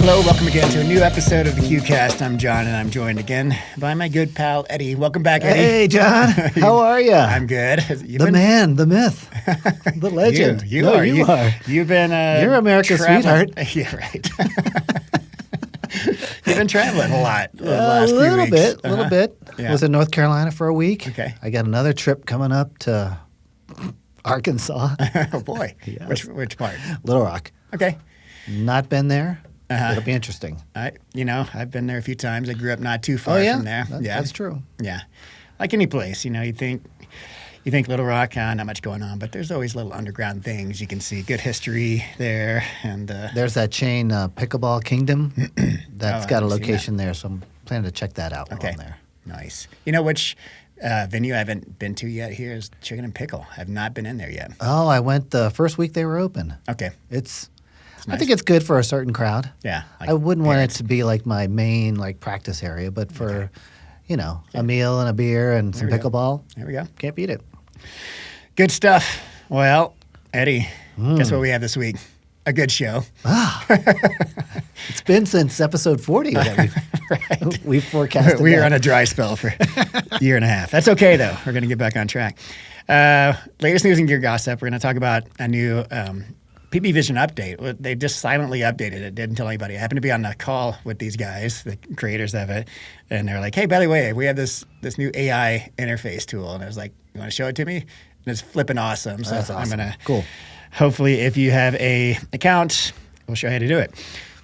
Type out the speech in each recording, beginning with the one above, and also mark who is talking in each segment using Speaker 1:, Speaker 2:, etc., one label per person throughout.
Speaker 1: Hello, welcome again to a new episode of the KewCast. I'm John, and I'm joined again by my good pal, Eddie. Welcome back, Eddie.
Speaker 2: Hey, John. How are you?
Speaker 1: I'm good.
Speaker 2: Man, the myth, the legend.
Speaker 1: You are. You've been
Speaker 2: You're America's sweetheart.
Speaker 1: Yeah, right. You've been traveling a lot the last few weeks.
Speaker 2: A little bit.
Speaker 1: Yeah.
Speaker 2: Was in North Carolina for a week.
Speaker 1: Okay.
Speaker 2: I got another trip coming up to Arkansas.
Speaker 1: Oh, boy.
Speaker 2: Yes.
Speaker 1: Which part?
Speaker 2: Little Rock.
Speaker 1: Okay.
Speaker 2: Not been there.
Speaker 1: Uh-huh.
Speaker 2: It'll be interesting.
Speaker 1: I've been there a few times. I grew up not too far from there.
Speaker 2: That's true.
Speaker 1: Yeah. Like any place, you think Little Rock, not much going on, but there's always little underground things you can see. Good history there. And
Speaker 2: there's that chain, Pickleball Kingdom, that's got a location
Speaker 1: that.
Speaker 2: there, so I'm planning to check that out while I'm there.
Speaker 1: Nice. You know which venue I haven't been to yet here is Chicken and Pickle. I've not been in there yet.
Speaker 2: Oh, I went the first week they were open.
Speaker 1: Okay.
Speaker 2: It's
Speaker 1: nice.
Speaker 2: I think it's good for a certain crowd.
Speaker 1: Yeah. Like
Speaker 2: I wouldn't want it
Speaker 1: parents.
Speaker 2: to be like my main practice area, but for, a meal and a beer and some pickleball,
Speaker 1: There we go.
Speaker 2: can't beat it.
Speaker 1: Good stuff. Well, Eddie, guess what we have this week? A good show.
Speaker 2: It's been since episode 40 that we've forecasted.
Speaker 1: We are
Speaker 2: that.
Speaker 1: on a dry spell for a year and a half. That's okay, though. We're going to get back on track. Latest news and gear gossip. We're going to talk about a new PBVision update. They just silently updated it. Didn't tell anybody. I happened to be on a call with these guys, the creators of it, and they're like, "Hey, by the way, we have this new AI interface tool." And I was like, "You want to show it to me?" And it's flipping awesome. So
Speaker 2: That's awesome.
Speaker 1: I'm gonna
Speaker 2: Cool.
Speaker 1: Hopefully, if you have a account, we'll show you how to do it,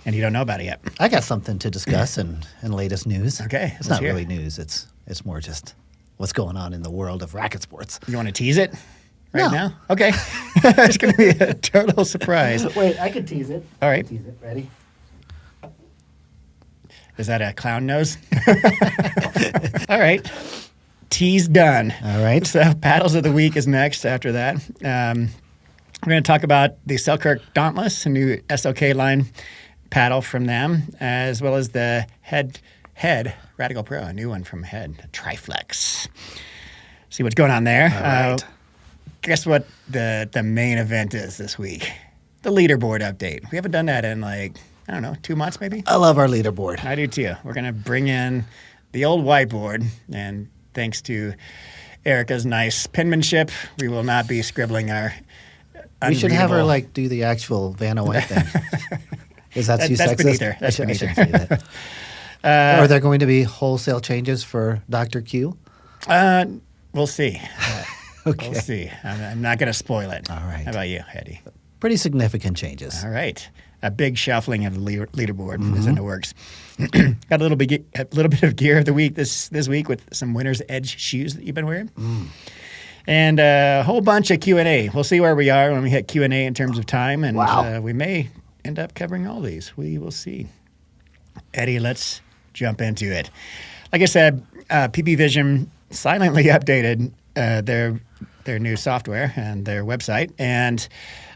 Speaker 1: and you don't know about it yet.
Speaker 2: I got something to discuss in layest news.
Speaker 1: Okay,
Speaker 2: It's
Speaker 1: let's
Speaker 2: not
Speaker 1: hear
Speaker 2: really
Speaker 1: it.
Speaker 2: news. It's more just what's going on in the world of racket sports.
Speaker 1: You want to tease it right
Speaker 2: No.
Speaker 1: now? Okay, it's going to be a total surprise.
Speaker 2: Wait, I could tease it.
Speaker 1: All right.
Speaker 2: Tease it. Ready?
Speaker 1: Is that a clown nose? All right. Tease done.
Speaker 2: All right.
Speaker 1: So paddles of the week is next after that. We're going to talk about the Selkirk Dauntless, a new SLK line paddle from them, as well as the Head Radical Pro, a new one from Head, the Triflex. See what's going on there.
Speaker 2: All right.
Speaker 1: Guess what the main event is this week? The leaderboard update. We haven't done that in 2 months maybe?
Speaker 2: I love our leaderboard.
Speaker 1: I do too. We're going to bring in the old whiteboard, and thanks to Erica's nice penmanship, we will not be scribbling our
Speaker 2: We should have her
Speaker 1: unreadable-
Speaker 2: do the actual Vanna White thing. Is that too
Speaker 1: that's
Speaker 2: sexist?
Speaker 1: beneath her.
Speaker 2: I
Speaker 1: That's
Speaker 2: shouldn't
Speaker 1: beneath
Speaker 2: say that. Are there going to be wholesale changes for Dr. Q?
Speaker 1: We'll see.
Speaker 2: Okay.
Speaker 1: We'll see. I'm not going to spoil it.
Speaker 2: All right.
Speaker 1: How about you, Eddie?
Speaker 2: Pretty significant changes.
Speaker 1: All right. A big shuffling of the leaderboard is in the works. Got a little bit of gear of the week this week with some Winner's Edge shoes that you've been wearing. And a whole bunch of Q&A. We'll see where we are when we hit Q&A in terms of time. And
Speaker 2: Wow.
Speaker 1: we may end up covering all these. We will see. Eddie, let's jump into it. Like I said, PBVision silently updated their new software and their website. And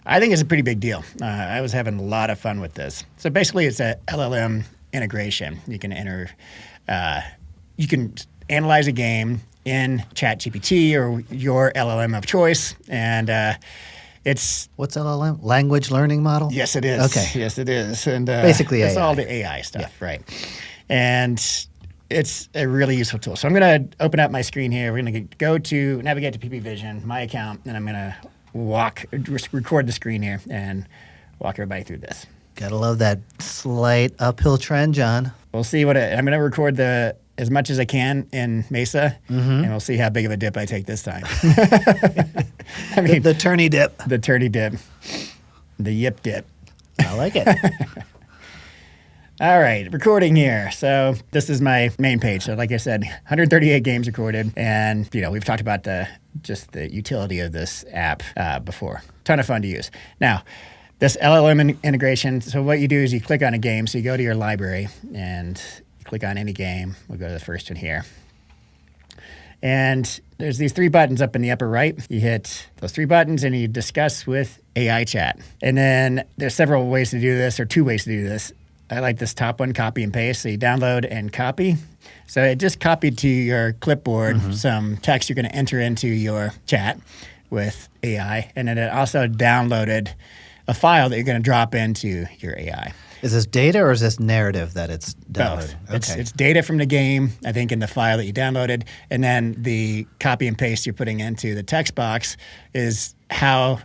Speaker 1: I think it's a pretty big deal. I was having a lot of fun with this. So basically, it's a LLM integration. You can you can analyze a game in ChatGPT or your LLM of choice, and it's
Speaker 2: What's LLM? Language learning model?
Speaker 1: yes, it is.
Speaker 2: Okay.
Speaker 1: Yes, it is, and
Speaker 2: Basically
Speaker 1: it's
Speaker 2: AI.
Speaker 1: all the AI stuff, right? And it's a really useful tool. So I'm going to open up my screen here. We're going to navigate to PBVision, my account, and I'm going to record the screen here and walk everybody through this.
Speaker 2: Gotta love that slight uphill trend, John.
Speaker 1: We'll see I'm going to record as much as I can in Mesa, and we'll see how big of a dip I take this time. I mean,
Speaker 2: The turny dip.
Speaker 1: the turdy dip, the yip dip.
Speaker 2: I like it.
Speaker 1: All right, recording here. So this is my main page. So like I said, 138 games recorded, and we've talked about the utility of this app before. Ton of fun to use. Now, this LLM integration. So what you do is you click on a game. So you go to your library and you click on any game. We'll go to the first one here. And there's these 3 buttons up in the upper right. You hit those 3 buttons and you discuss with AI chat. And then there's several ways to do this, or 2 ways to do this. I like this top one, copy and paste. So you download and copy. So it just copied to your clipboard some text you're going to enter into your chat with AI. And then it also downloaded a file that you're going to drop into your AI.
Speaker 2: Is this data or is this narrative that it's downloaded?
Speaker 1: Both. It's data from the game, I think, in the file that you downloaded, and then the copy and paste you're putting into the text box is how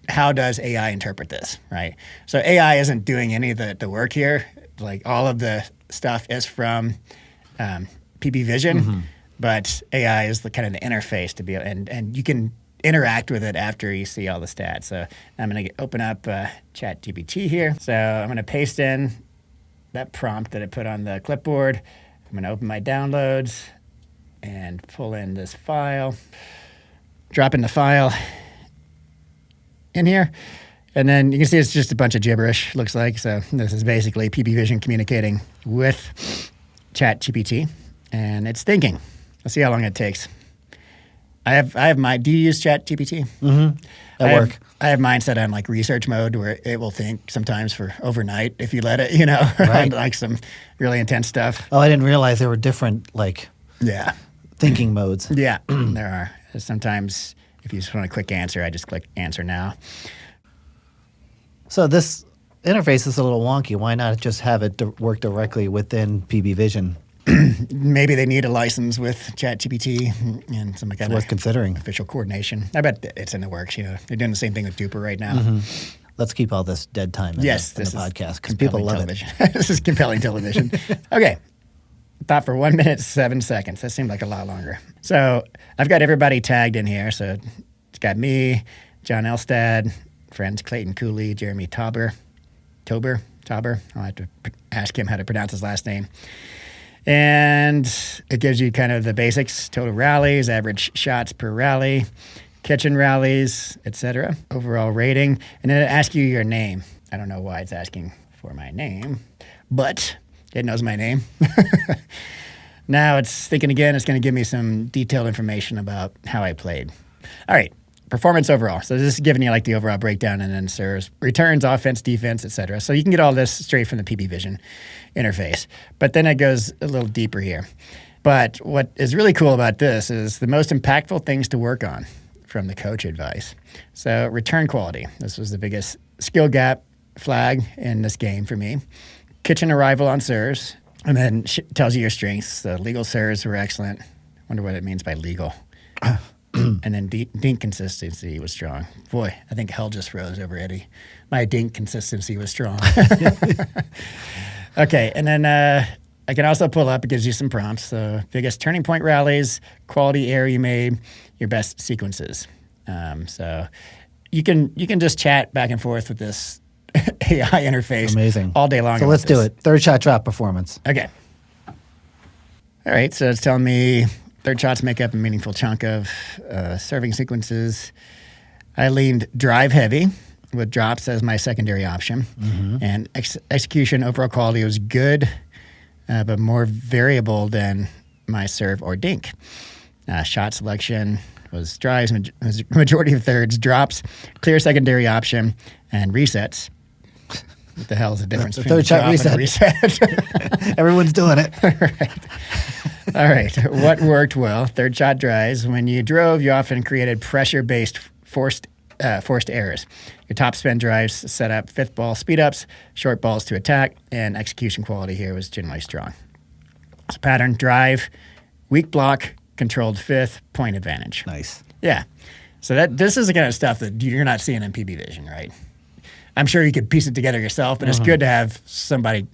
Speaker 1: does AI interpret this, right? So AI isn't doing any of the work here. Like all of the stuff is from PBVision, but AI is the kind of the interface to be, and you can interact with it after you see all the stats. So I'm going to open up ChatGPT here. So I'm going to paste in that prompt that I put on the clipboard. I'm going to open my downloads and pull in this file, drop in the file in here. And then you can see it's just a bunch of gibberish, looks like. So this is basically PBVision communicating with ChatGPT, and it's thinking. Let's see how long it takes. I have my. Do you use ChatGPT?
Speaker 2: At work.
Speaker 1: I have mine set on like research mode where it will think sometimes for overnight if you let it,
Speaker 2: Right.
Speaker 1: like some really intense stuff.
Speaker 2: Oh, I didn't realize there were different
Speaker 1: Yeah.
Speaker 2: thinking modes.
Speaker 1: Yeah, there are. Sometimes if you just want a quick answer, I just click answer now.
Speaker 2: So this interface is a little wonky. Why not just have it work directly within PBVision?
Speaker 1: Maybe they need a license with ChatGPT and some kind
Speaker 2: Worth
Speaker 1: of
Speaker 2: considering.
Speaker 1: official coordination. I bet it's in the works. They're doing the same thing with Duper right now.
Speaker 2: Let's keep all this dead time in
Speaker 1: Yes,
Speaker 2: the
Speaker 1: this is
Speaker 2: podcast because people love
Speaker 1: television. This is compelling television. Okay. Thought for 1 minute, 7 seconds. That seemed like a lot longer. So I've got everybody tagged in here. So it's got me, John Elstad, friends Clayton Cooley, Jeremy Tauber. I'll have to ask him how to pronounce his last name. And it gives you kind of the basics: total rallies, average shots per rally, kitchen rallies, etc. Overall rating. And then it asks you your name. I don't know why it's asking for my name, but it knows my name. Now it's thinking again. It's going to give me some detailed information about how I played. All right. Performance overall. So this is giving you like the overall breakdown, and then serves, returns, offense, defense, etc. So you can get all this straight from the PBVision interface. But then it goes a little deeper here. But what is really cool about this is the most impactful things to work on from the coach advice. So return quality. This was the biggest skill gap flag in this game for me. Kitchen arrival on serves, and then tells you your strengths. The legal serves were excellent. Wonder what it means by legal. And then dink consistency was strong. Boy, I think hell just rose over Eddie. My dink consistency was strong. Okay, and then I can also pull up, it gives you some prompts. So biggest turning point rallies, quality error you made, your best sequences. So you can just chat back and forth with this AI interface.
Speaker 2: Amazing.
Speaker 1: All day long.
Speaker 2: So let's do it. Third shot drop performance.
Speaker 1: Okay. All right, so it's telling me third shots make up a meaningful chunk of serving sequences. I leaned drive heavy with drops as my secondary option. And execution overall quality was good, but more variable than my serve or dink. Shot selection was drives, majority of thirds, drops, clear secondary option, and resets. What the hell is the difference
Speaker 2: The
Speaker 1: between
Speaker 2: third shot
Speaker 1: drop and a reset?
Speaker 2: Everyone's doing it.
Speaker 1: Right. All right. What worked well? Third shot drives. When you drove, you often created pressure-based forced errors. Your top spin drives set up fifth ball speed-ups, short balls to attack, and execution quality here was generally strong. So pattern, drive, weak block, controlled fifth, point advantage.
Speaker 2: Nice.
Speaker 1: Yeah. So this is the kind of stuff that you're not seeing in PBVision, right? I'm sure you could piece it together yourself, but it's good to have somebody,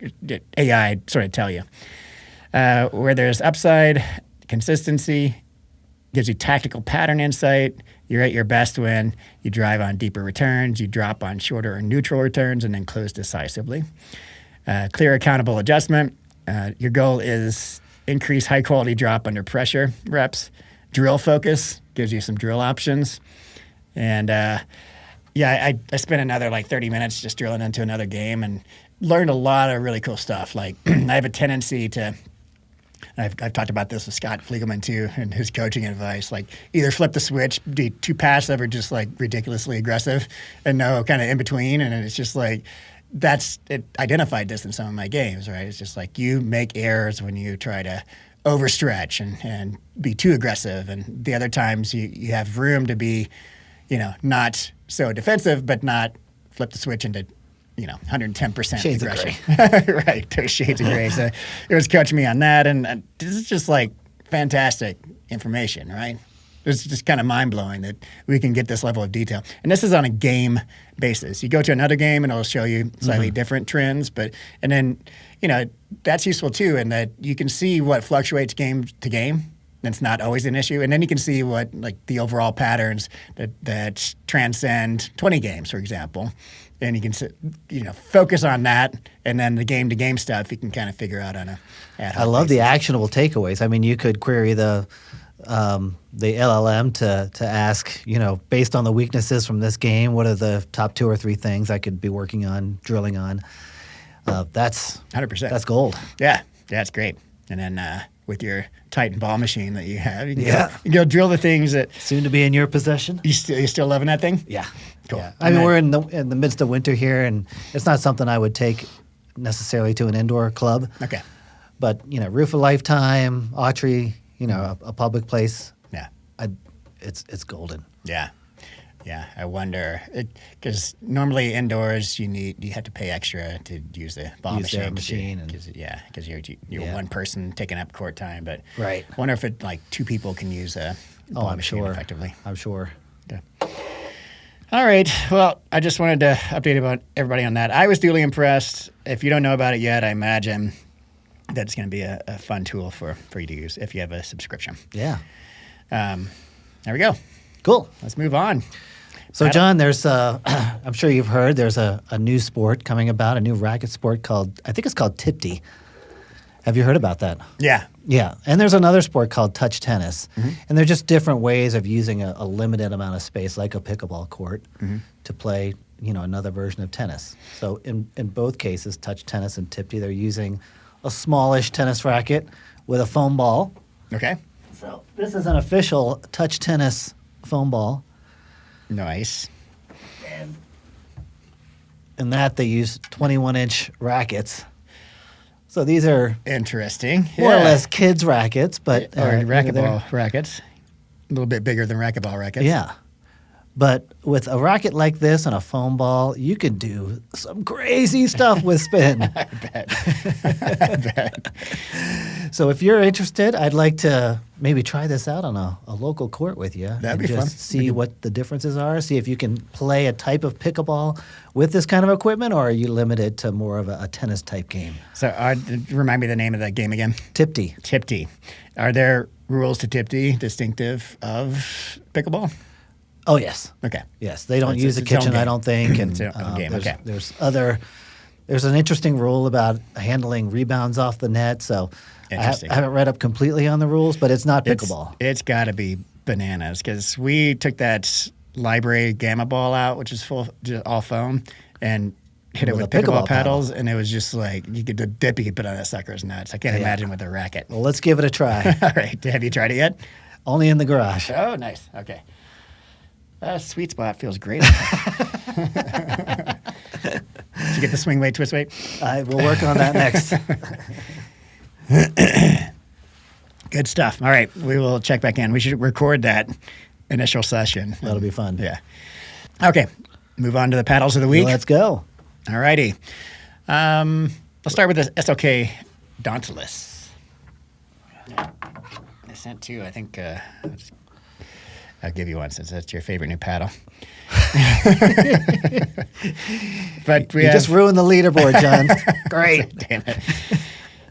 Speaker 1: AI, sort of tell you. Where there's upside, consistency, gives you tactical pattern insight. You're at your best when you drive on deeper returns, you drop on shorter or neutral returns, and then close decisively. Clear accountable adjustment. Your goal is increase high-quality drop under pressure reps. Drill focus gives you some drill options. And I spent another like 30 minutes just drilling into another game and learned a lot of really cool stuff. Like I have a tendency to, I've talked about this with Scott Fliegelman too and his coaching advice, like either flip the switch, be too passive or just like ridiculously aggressive and no kind of in between. And it's just like, it identified this in some of my games, right? It's just like you make errors when you try to overstretch and be too aggressive. And the other times you have room to be, not so defensive, but not flip the switch into, 110%
Speaker 2: Shades of
Speaker 1: aggression. Right, those shades of gray. So it was coaching me on that, and this is just like fantastic information, right? It's just kind of mind-blowing that we can get this level of detail. And this is on a game basis. You go to another game and it'll show you slightly different trends, and then, that's useful too, in that you can see what fluctuates game to game. That's not always an issue. And then you can see what, like, the overall patterns that transcend 20 games, for example. And you can, focus on that, and then the game-to-game stuff you can kind of figure out on a ad hoc
Speaker 2: I love the
Speaker 1: basis.
Speaker 2: actionable takeaways. I mean, you could query the LLM to ask, based on the weaknesses from this game, what are the top 2 or 3 things I could be working on, drilling on? That's
Speaker 1: 100%.
Speaker 2: That's gold.
Speaker 1: Yeah, that's great. And then with your Titan ball machine that you have, you can,
Speaker 2: Yeah.
Speaker 1: you can go drill the things that
Speaker 2: Soon to be in your possession.
Speaker 1: you still loving that thing?
Speaker 2: Yeah.
Speaker 1: Cool.
Speaker 2: Yeah. I mean, we're in the midst of winter here, and it's not something I would take necessarily to an indoor club.
Speaker 1: Okay.
Speaker 2: But, roof a lifetime, Autry, a public place,
Speaker 1: Yeah.
Speaker 2: it's golden.
Speaker 1: Yeah. Yeah. I wonder, because normally indoors you have to pay extra to use the ball
Speaker 2: Use their
Speaker 1: machine.
Speaker 2: machine
Speaker 1: Because you're
Speaker 2: Yeah.
Speaker 1: one person taking up court time. But
Speaker 2: Right.
Speaker 1: I wonder if like 2 people can use a ball
Speaker 2: I'm
Speaker 1: machine
Speaker 2: sure.
Speaker 1: effectively.
Speaker 2: I'm sure.
Speaker 1: Okay. All right. Well, I just wanted to update about everybody on that. I was duly impressed. If you don't know about it yet, I imagine that's going to be a fun tool for you to use if you have a subscription.
Speaker 2: Yeah.
Speaker 1: There we go.
Speaker 2: Cool.
Speaker 1: Let's move on.
Speaker 2: So, John, there's I'm sure you've heard, there's a new sport coming about, a new racket sport I think it's called Typti. Have you heard about that?
Speaker 1: Yeah.
Speaker 2: Yeah. And there's another sport called touch tennis. And they're just different ways of using a limited amount of space, like a pickleball court, to play, another version of tennis. So in both cases, touch tennis and Typti, they're using a smallish tennis racket with a foam ball.
Speaker 1: Okay.
Speaker 2: So this is an official touch tennis foam ball.
Speaker 1: Nice.
Speaker 2: In that, they use 21-inch rackets. So these are
Speaker 1: Interesting.
Speaker 2: more or
Speaker 1: Yeah.
Speaker 2: less kids' rackets, but
Speaker 1: Or
Speaker 2: they're-
Speaker 1: racquetball rackets. A little bit bigger than racquetball rackets.
Speaker 2: Yeah. But with a racket like this and a foam ball, you can do some crazy stuff with spin.
Speaker 1: I bet.
Speaker 2: So if you're interested, I'd like to maybe try this out on a local court with you.
Speaker 1: That'd
Speaker 2: and
Speaker 1: be
Speaker 2: just
Speaker 1: fun.
Speaker 2: see what the differences are, see if you can play a type of pickleball with this kind of equipment, or are you limited to more of a tennis type game?
Speaker 1: So remind me the name of that game again.
Speaker 2: Typti.
Speaker 1: Typti. Are there rules to Typti distinctive of pickleball?
Speaker 2: Oh, yes.
Speaker 1: Okay.
Speaker 2: Yes, they don't
Speaker 1: It's
Speaker 2: use a
Speaker 1: its own
Speaker 2: kitchen, I
Speaker 1: game.
Speaker 2: don't think. And
Speaker 1: It's its own game, okay.
Speaker 2: There's an interesting rule about handling rebounds off the net. So
Speaker 1: Interesting.
Speaker 2: I haven't read up completely on the rules, but it's not pickleball.
Speaker 1: It's got to be bananas because we took that library gamma ball out, which is all foam, and hit it
Speaker 2: With
Speaker 1: with
Speaker 2: a pickleball
Speaker 1: pickleball paddles, and it was just like the dip you could put on that sucker's nuts. I can't
Speaker 2: Yeah.
Speaker 1: imagine with a racket.
Speaker 2: Well, let's give it a try.
Speaker 1: All right. Have you tried it yet?
Speaker 2: Only in the garage.
Speaker 1: Oh, nice. Okay. Sweet spot feels great. Did you get the swing weight, twist weight?
Speaker 2: We'll work on that next.
Speaker 1: Good stuff. All right. We will check back in. We should record that initial session.
Speaker 2: That'll be fun.
Speaker 1: Yeah. Okay. Move on to the paddles of the week.
Speaker 2: Let's go.
Speaker 1: All righty. Let's start with the SLK Dauntless. I sent two. I think I'll give you one since that's your favorite new paddle. But we
Speaker 2: You
Speaker 1: have,
Speaker 2: just ruined the leaderboard, John. Great.
Speaker 1: damn it.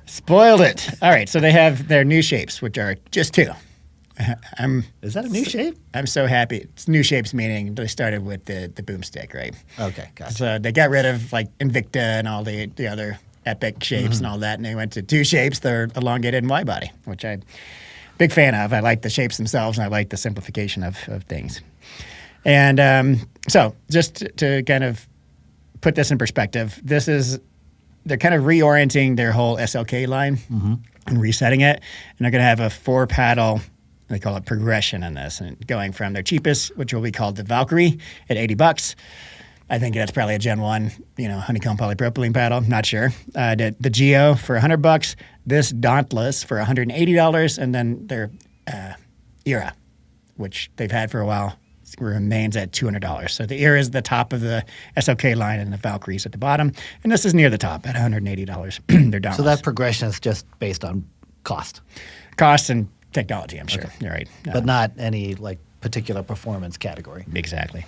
Speaker 1: Spoiled it. All right. So they have their new shapes, which are just 2.
Speaker 2: Is that a new shape?
Speaker 1: I'm so happy. It's new shapes, meaning they started with the Boomstik, right?
Speaker 2: Okay, gotcha.
Speaker 1: So they got rid of like Invicta and all the other epic shapes and all that, and they went to 2 shapes. They're elongated and wide body, which I'm big fan of. I like the shapes themselves, and I like the simplification of things. And so just to kind of put this in perspective, they're kind of reorienting their whole SLK line and resetting it, and they're going to have a 4-paddle. They call it progression in this, and going from their cheapest, which will be called the Valkyrie, at $80. I think that's probably a Gen 1, honeycomb polypropylene paddle. Not sure. The Geo for $100. This Dauntless for $180, and then their Era, which they've had for a while. remains at $200. So the Era is the top of the SOK line and the Valkyrie's at the bottom. And this is near the top at $180. They're Dauntless.
Speaker 2: So that progression is just based on cost.
Speaker 1: Cost and technology, I'm sure. Okay. You're right.
Speaker 2: But not any like particular performance category.
Speaker 1: Exactly.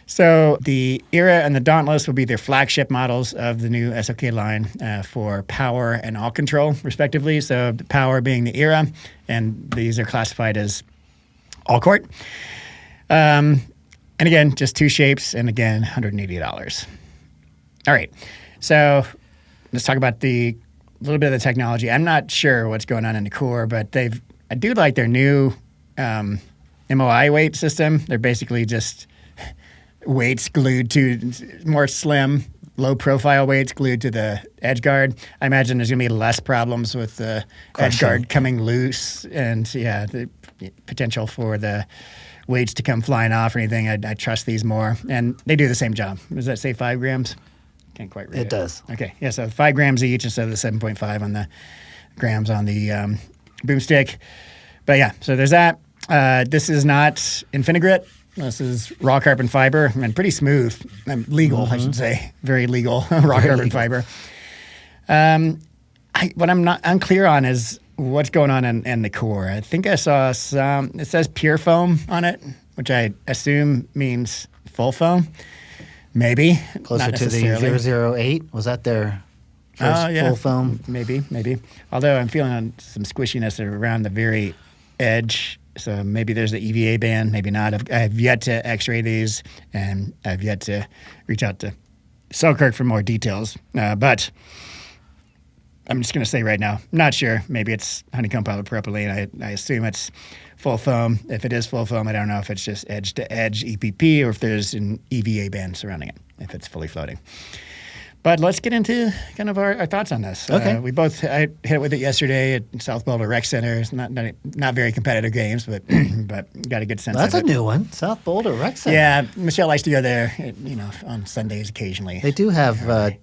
Speaker 1: So the Era and the Dauntless will be their flagship models of the new SOK line for power and all control, respectively. So the power being the Era, and these are classified as all court. And again, just two shapes, and again, $180. All right. So let's talk about a little bit of the technology. I'm not sure what's going on in the core, but I do like their new MOI weight system. They're basically just weights glued to more slim, low-profile weights glued to the edge guard. I imagine there's going to be less problems with the edge guard coming loose, and the potential for the weights to come flying off or anything. I trust these more, and they do the same job. Does that say 5 grams? Can't quite read it.
Speaker 2: It does.
Speaker 1: Okay, yeah. So 5 grams each instead of the 7.5 on the grams on the boomstick. But yeah, so there's that. This is not Infinigrit. This is raw carbon fiber and pretty smooth. Legal, I should say. Very legal raw carbon fiber. What I'm not unclear on is what's going on in the core. I think I saw it says pure foam on it, which I assume means full foam. Maybe.
Speaker 2: Closer to the 008? Was that their first full foam?
Speaker 1: Maybe. Although I'm feeling some squishiness around the very edge. So maybe there's the EVA band, maybe not. I have yet to x-ray these, and I've yet to reach out to Selkirk for more details. But I'm just going to say right now, not sure. Maybe it's honeycomb polypropylene. I assume it's full foam. If it is full foam, I don't know if it's just edge-to-edge EPP or if there's an EVA band surrounding it, if it's fully floating. But let's get into kind of our thoughts on this.
Speaker 2: Okay.
Speaker 1: I hit it with it yesterday at South Boulder Rec Center. It's not very competitive games, but got a good sense of it.
Speaker 2: That's a new one, South Boulder Rec Center.
Speaker 1: Yeah, Michelle likes to go there, on Sundays occasionally.
Speaker 2: They do have, a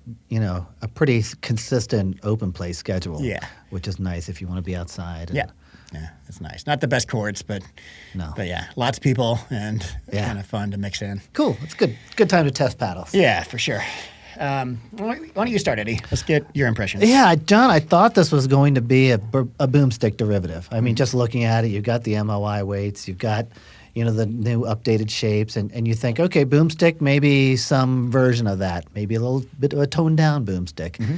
Speaker 2: pretty consistent open play schedule.
Speaker 1: Yeah.
Speaker 2: Which is nice if you want to be outside.
Speaker 1: Yeah, it's nice. Not the best courts, but
Speaker 2: no.
Speaker 1: But yeah, lots of people and
Speaker 2: Yeah.
Speaker 1: kind of fun to mix in.
Speaker 2: Cool. It's good. Good time to test paddles.
Speaker 1: Yeah, for sure. Why don't you start, Eddie? Let's get your impressions.
Speaker 2: Yeah, John, I thought this was going to be a boomstick derivative. I mean, just looking at it, you've got the MOI weights, you've got, the new updated shapes, and you think, okay, boomstick, maybe some version of that, maybe a little bit of a toned-down boomstick. Mm-hmm.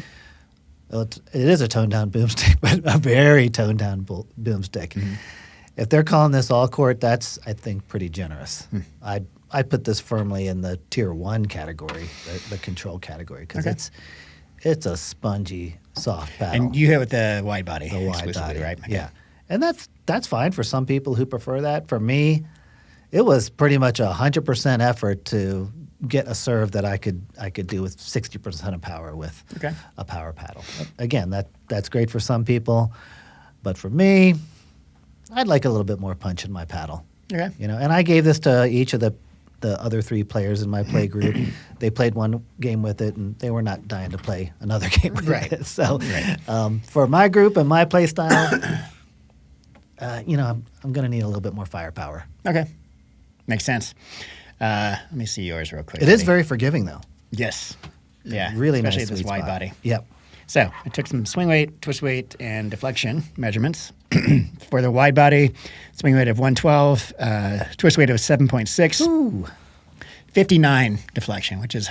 Speaker 2: Well, it is a toned-down boomstick, but a very toned-down boomstick. Mm-hmm. If they're calling this all court, that's, I think, pretty generous. I put this firmly in the tier 1 category, the control category, because it's a spongy, soft paddle.
Speaker 1: And you hit with the wide body.
Speaker 2: The wide body,
Speaker 1: right? Okay.
Speaker 2: Yeah. And that's fine for some people who prefer that. For me, it was pretty much 100% effort to get a serve that I could do with 60% of power with a power paddle. Again, that's great for some people, but for me, I'd like a little bit more punch in my paddle.
Speaker 1: Okay.
Speaker 2: And I gave this to each of the other 3 players in my play group. They played one game with it, and they were not dying to play another game with it. So for my group and my play style, I'm going to need a little bit more firepower.
Speaker 1: Okay. Makes sense. Let me see yours real quick.
Speaker 2: It is very forgiving, though.
Speaker 1: Yes. Yeah.
Speaker 2: Really
Speaker 1: especially
Speaker 2: nice
Speaker 1: this
Speaker 2: sweet
Speaker 1: wide
Speaker 2: spot.
Speaker 1: body.
Speaker 2: Yep.
Speaker 1: So I took some swing weight, twist weight, and deflection measurements. For the wide body, swing weight of 112, twist weight of 7.6.
Speaker 2: Ooh.
Speaker 1: 59 deflection, which is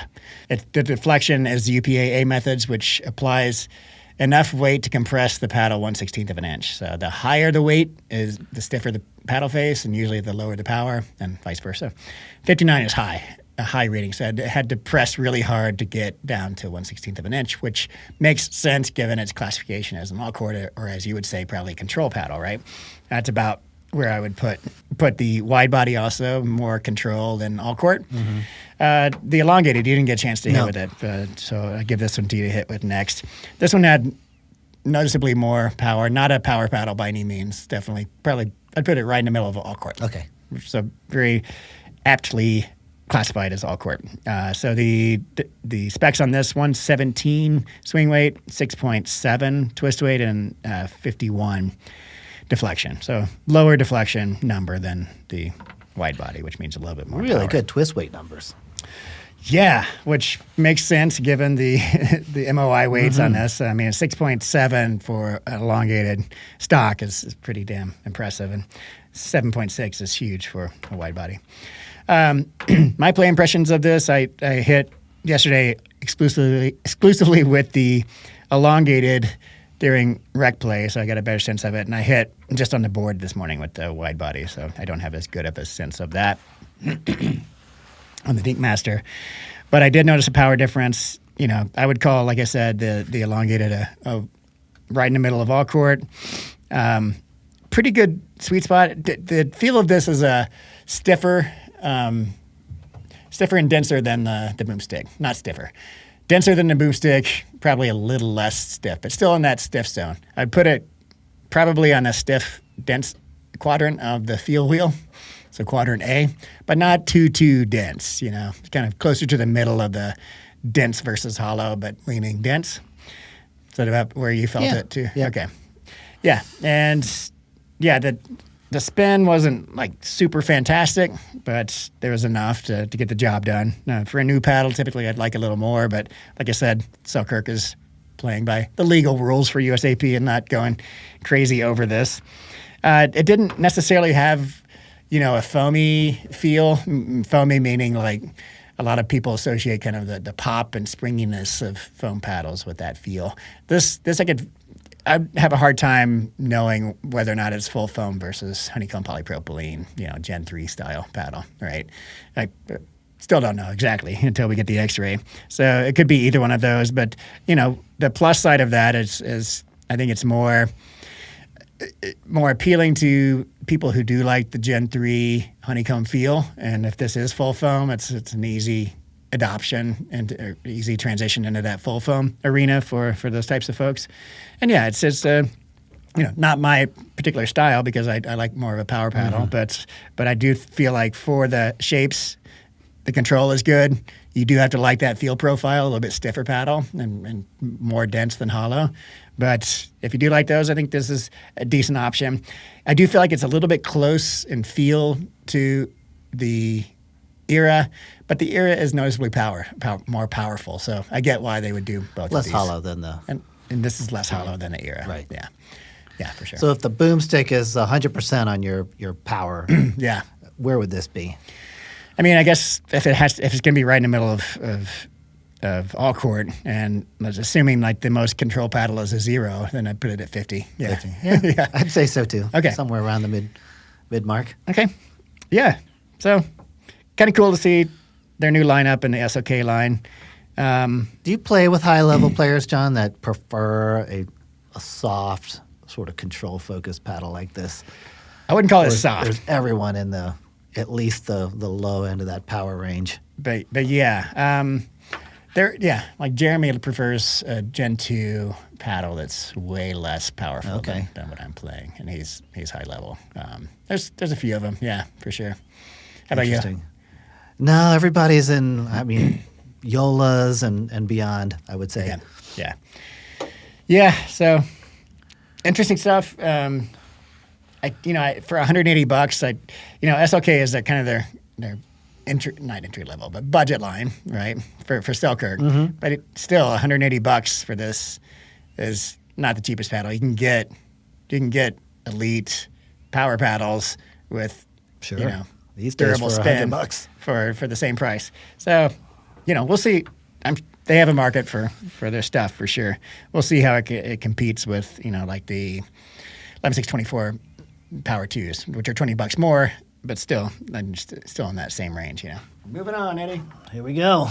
Speaker 1: the deflection is the UPA methods, which applies enough weight to compress the paddle 1/16 of an inch. So the higher the weight is, the stiffer the paddle face, and usually the lower the power, and vice versa. 59 is a high rating. So I had to press really hard to get down to 1/16 of an inch, which makes sense given its classification as an all-court, or as you would say, probably a control paddle, right? That's about where I would put the wide body, also more control than all-court. Mm-hmm. The elongated, you didn't get a chance to hit with it, so I give this one to you to hit with next. This one had noticeably more power, not a power paddle by any means, definitely. Probably, I'd put it right in the middle of all-court.
Speaker 2: Okay.
Speaker 1: So very aptly classified as all court. So the specs on this one: 117 swing weight, 6.7 twist weight, and 51 deflection. So lower deflection number than the wide body, which means a little bit more
Speaker 2: Really
Speaker 1: power.
Speaker 2: good twist weight numbers.
Speaker 1: Yeah, which makes sense given the the MOI weights on this. I mean, 6.7 for an elongated stock is pretty damn impressive, and 7.6 is huge for a wide body. My play impressions of this, I hit yesterday exclusively with the elongated during rec play, so I got a better sense of it, and I hit just on the board this morning with the wide body, so I don't have as good of a sense of that. On the Dink Master. But I did notice a power difference. You know, I would call, like I said, the elongated a right in the middle of all court. Pretty good sweet spot. The feel of this is a stiffer and denser than the Boomstik. Not stiffer. Denser than the Boomstik, probably a little less stiff, but still in that stiff zone. I'd put it probably on a stiff, dense quadrant of the feel wheel. So quadrant A, but not too dense, you know, kind of closer to the middle of the dense versus hollow, but leaning dense. Is that about where you felt it too?
Speaker 2: Yeah.
Speaker 1: Okay. Yeah. And yeah, the spin wasn't like super fantastic, but there was enough to get the job done. Now, for a new paddle, typically I'd like a little more, but like I said, Selkirk is playing by the legal rules for USAP and not going crazy over this. It didn't necessarily have, you know, a foamy feel. Foamy meaning like a lot of people associate kind of the pop and springiness of foam paddles with that feel. This I'd have a hard time knowing whether or not it's full foam versus honeycomb polypropylene, you know, Gen 3 style paddle, right? I still don't know exactly until we get the X-ray. So it could be either one of those, but you know, the plus side of that is I think it's more appealing to people who do like the Gen 3 honeycomb feel. And if this is full foam, it's an easy adoption and easy transition into that full foam arena for those types of folks. And yeah, it's you know, not my particular style because I like more of a power paddle, but I do feel like for the shapes, the control is good. You do have to like that feel profile, a little bit stiffer paddle and more dense than hollow. But if you do like those, I think this is a decent option. I do feel like it's a little bit close in feel to the Era, but the Era is noticeably more powerful. So I get why they would do both
Speaker 2: Less
Speaker 1: of these.
Speaker 2: hollow than the...
Speaker 1: And this is less hollow than the Era.
Speaker 2: Right.
Speaker 1: Yeah. Yeah, for sure.
Speaker 2: So if the Boomstik is 100% on your power,
Speaker 1: yeah.
Speaker 2: where would this be?
Speaker 1: I mean, I guess if it's going to be right in the middle of all court, and assuming like the most control paddle is a 0, then I'd put it at 50. Yeah.
Speaker 2: 50. Yeah,
Speaker 1: yeah.
Speaker 2: I'd say so too.
Speaker 1: Okay.
Speaker 2: Somewhere around the mid mark.
Speaker 1: Okay. Yeah. So kind of cool to see their new lineup in the SOK line.
Speaker 2: Do you play with high-level players, John, that prefer a soft, sort of control-focused paddle like this?
Speaker 1: I wouldn't call it
Speaker 2: Or
Speaker 1: soft.
Speaker 2: There's everyone in at least the low end of that power range.
Speaker 1: But yeah. Like Jeremy prefers a Gen 2 paddle that's way less powerful than what I'm playing, and he's high level. There's a few of them, yeah, for sure. How about you?
Speaker 2: No, everybody's in, I mean, Yolas and beyond, I would say.
Speaker 1: Yeah, so interesting stuff. For $180, SLK is kind of their not entry level, but budget line, right? For Selkirk.
Speaker 2: Mm-hmm.
Speaker 1: But still $180 for this is not the cheapest paddle. You can get elite power paddles with
Speaker 2: these days
Speaker 1: durable
Speaker 2: for
Speaker 1: spin
Speaker 2: $100
Speaker 1: for the same price. So, we'll see. They have a market for their stuff for sure. We'll see how it competes with like the 11624 Power 2s, which are $20 more, but still in that same range. Moving on, Eddie.
Speaker 2: Here we go.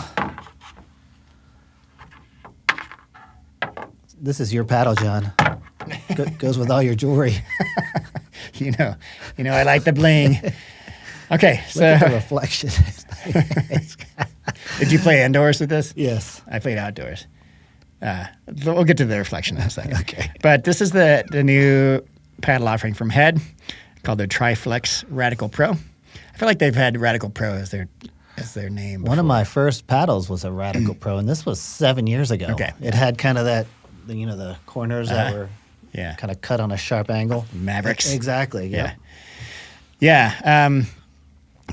Speaker 2: This is your paddle, John. Goes with all your jewelry.
Speaker 1: I like the bling. Okay, so
Speaker 2: Look at the reflection.
Speaker 1: Did you play indoors with this?
Speaker 2: Yes.
Speaker 1: I played outdoors. We'll get to the reflection in a second.
Speaker 2: Okay.
Speaker 1: But this is the new paddle offering from Head called the Triflex Radical Pro. I feel like they've had Radical Pro as their name.
Speaker 2: One of my first paddles was a Radical Pro, and this was 7 years ago.
Speaker 1: Okay.
Speaker 2: It had kind of that, the corners that were kind of cut on a sharp angle.
Speaker 1: Mavericks.
Speaker 2: Exactly.
Speaker 1: Yeah. Yeah.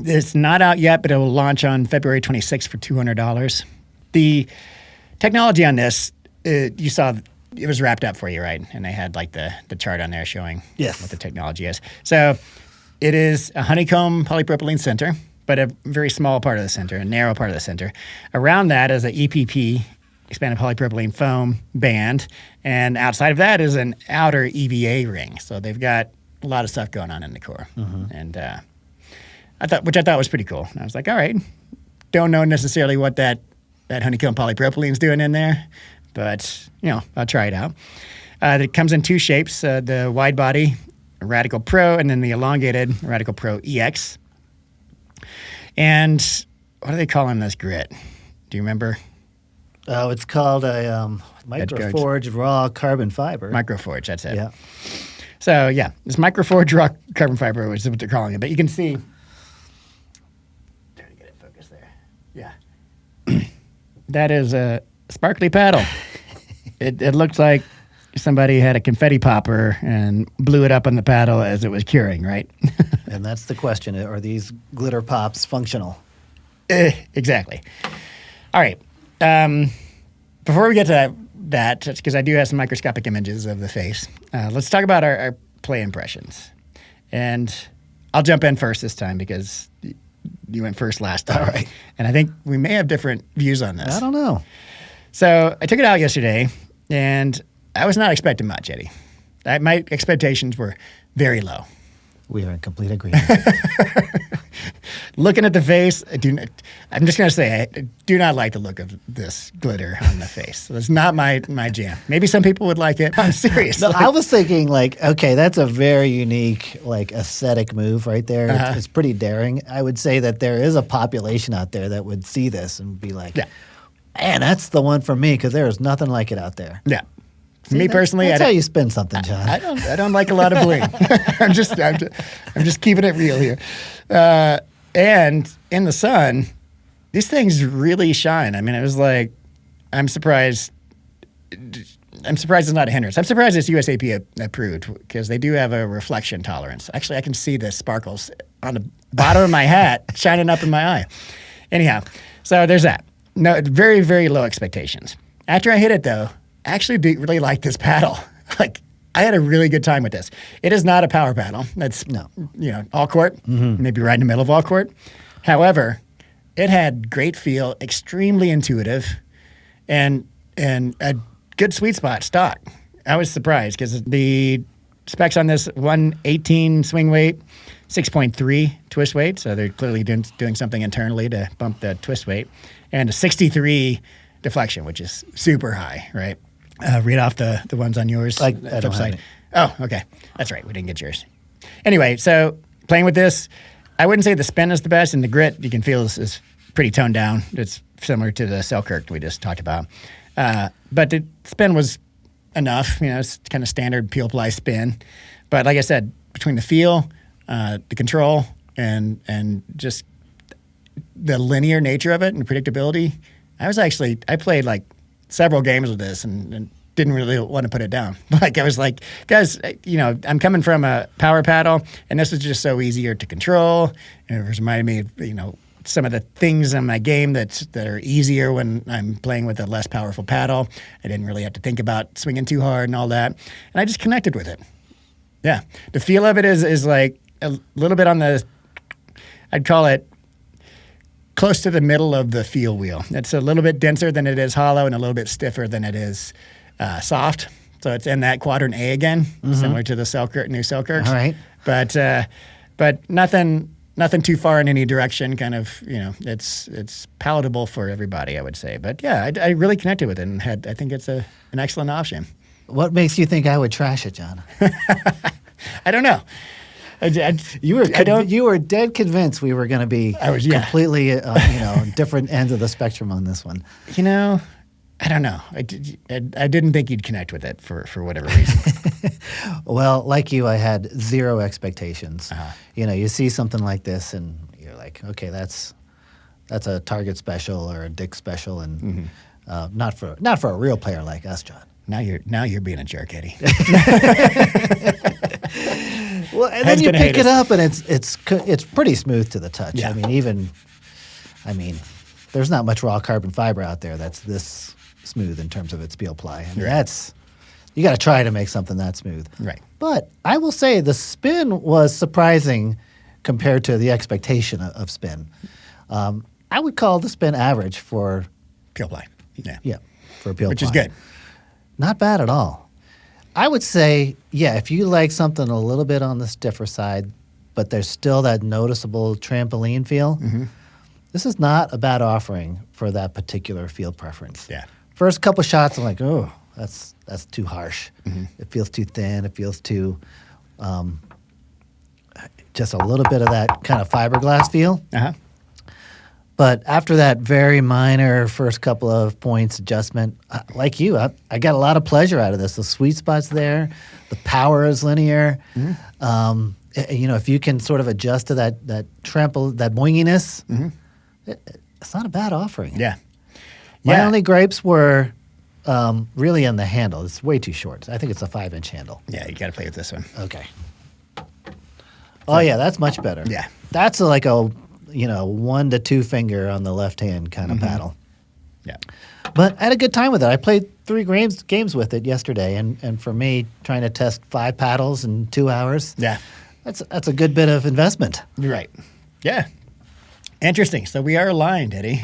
Speaker 1: It's not out yet, but it will launch on February 26th for $200. The technology on this, you saw it was wrapped up for you, right? And they had like the chart on there showing
Speaker 2: Yes.
Speaker 1: what the technology is. So it is a honeycomb polypropylene center, but a very small part of the center, a narrow part of the center. Around that is an EPP, expanded polypropylene foam band, and outside of that is an outer EVA ring. So they've got a lot of stuff going on in the core, and I thought was pretty cool. And I was like, all right, don't know necessarily what that honeycomb polypropylene is doing in there, but I'll try it out. It comes in two shapes: the wide body Radical Pro, and then the elongated Radical Pro EX. And what are they calling this grit? Do you remember?
Speaker 2: Oh, it's called a microforged raw carbon fiber.
Speaker 1: Microforge, that's it.
Speaker 2: Yeah.
Speaker 1: So, yeah, this microforged raw carbon fiber is what they're calling it. But you can see, trying to get it focused there. Yeah. That is a sparkly paddle. It looks like somebody had a confetti popper and blew it up on the paddle as it was curing, right?
Speaker 2: And that's the question. Are these glitter pops functional?
Speaker 1: Exactly. All right. Before we get to that, because I do have some microscopic images of the face, let's talk about our play impressions. And I'll jump in first this time because you went first last time.
Speaker 2: All right.
Speaker 1: And I think we may have different views on this.
Speaker 2: I don't know.
Speaker 1: So I took it out yesterday, and I was not expecting much, Eddie. My expectations were very low.
Speaker 2: We are in complete agreement.
Speaker 1: Looking at the face, I'm just going to say I do not like the look of this glitter on the face. So that's not my jam. Maybe some people would like it. I'm serious.
Speaker 2: No, I was thinking okay, that's a very unique aesthetic move right there.
Speaker 1: Uh-huh.
Speaker 2: It's pretty daring. I would say that there is a population out there that would see this and be like,
Speaker 1: yeah.
Speaker 2: Man, that's the one for me because there is nothing like it out there.
Speaker 1: Yeah.
Speaker 2: See,
Speaker 1: Me personally,
Speaker 2: that's how you spin something, John.
Speaker 1: I don't like a lot of bling. I'm just keeping it real here. And in the sun, these things really shine. I mean, it was like, I'm surprised it's not a hindrance. I'm surprised it's USAP approved because they do have a reflection tolerance. Actually, I can see the sparkles on the bottom of my hat shining up in my eye. Anyhow, so there's that. No, very, very low expectations. After I hit it, though, I actually really like this paddle. I had a really good time with this. It is not a power paddle. That's all court, maybe right in the middle of all court. However, it had great feel, extremely intuitive, and a good sweet spot stock. I was surprised because the specs on this 118 swing weight, 6.3 twist weight. So they're clearly doing something internally to bump the twist weight, and a 63 deflection, which is super high, right? Read off the ones on yours.
Speaker 2: I don't have any.
Speaker 1: Oh, okay. That's right. We didn't get yours. Anyway, so playing with this, I wouldn't say the spin is the best, and the grit you can feel is pretty toned down. It's similar to the Selkirk we just talked about. But the spin was enough. It's kind of standard peel-ply spin. But like I said, between the feel, the control, and just the linear nature of it and predictability, I played several games with this and didn't really want to put it down. I was like, guys, I'm coming from a power paddle, and this was just so easier to control. And it reminded me of, some of the things in my game that are easier when I'm playing with a less powerful paddle. I didn't really have to think about swinging too hard and all that. And I just connected with it. Yeah. The feel of it is like a little bit on I'd call it close to the middle of the feel wheel. It's a little bit denser than it is hollow and a little bit stiffer than it is soft. So it's in that quadrant A again, similar to the new Selkirks.
Speaker 2: All right.
Speaker 1: But nothing too far in any direction. Kind of, it's palatable for everybody, I would say. But yeah, I really connected with it and I think it's an excellent option.
Speaker 2: What makes you think I would trash it, John?
Speaker 1: I don't know.
Speaker 2: You were dead convinced we were going to be completely, different ends of the spectrum on this one.
Speaker 1: I don't know. I didn't think you'd connect with it for whatever reason.
Speaker 2: Well, like you, I had zero expectations.
Speaker 1: Uh-huh.
Speaker 2: You see something like this, and you're like, okay, that's a Target special or a Dick special, and not for a real player like us, John.
Speaker 1: Now you're being a jerk, Eddie.
Speaker 2: Well, and
Speaker 1: Head's
Speaker 2: then you
Speaker 1: gonna hate
Speaker 2: pick it
Speaker 1: us.
Speaker 2: up, and it's pretty smooth to the touch.
Speaker 1: Yeah.
Speaker 2: I mean, there's not much raw carbon fiber out there that's this smooth in terms of its peel ply. I mean,
Speaker 1: Right.
Speaker 2: you got to try to make something that smooth.
Speaker 1: Right.
Speaker 2: But I will say the spin was surprising compared to the expectation of spin. I would call the spin average for
Speaker 1: Peel ply. Yeah.
Speaker 2: for a peel
Speaker 1: Which is
Speaker 2: ply.
Speaker 1: good.
Speaker 2: Not bad at all. I would say, if you like something a little bit on the stiffer side, but there's still that noticeable trampoline feel, this is not a bad offering for that particular feel preference.
Speaker 1: Yeah.
Speaker 2: First couple shots, I'm like, oh, that's too harsh. It feels too thin. It feels too, just a little bit of that kind of fiberglass feel.
Speaker 1: Uh-huh.
Speaker 2: But after that very minor first couple of points adjustment, like you, I got a lot of pleasure out of this. The sweet spot's there. The power is linear. If you can sort of adjust to that boinginess, it's not a bad offering.
Speaker 1: Yeah.
Speaker 2: My only gripes were really in the handle. It's way too short. I think it's a 5-inch handle.
Speaker 1: Yeah, you got to play with this one.
Speaker 2: Okay. Oh, yeah, that's much better.
Speaker 1: Yeah.
Speaker 2: That's like a 1 to 2 finger on the left hand kind of paddle.
Speaker 1: Yeah.
Speaker 2: But I had a good time with it. I played 3 games with it yesterday, and for me, trying to test 5 paddles in 2 hours,
Speaker 1: Yeah.
Speaker 2: that's a good bit of investment.
Speaker 1: You're right. Yeah. Interesting. So we are aligned, Eddie,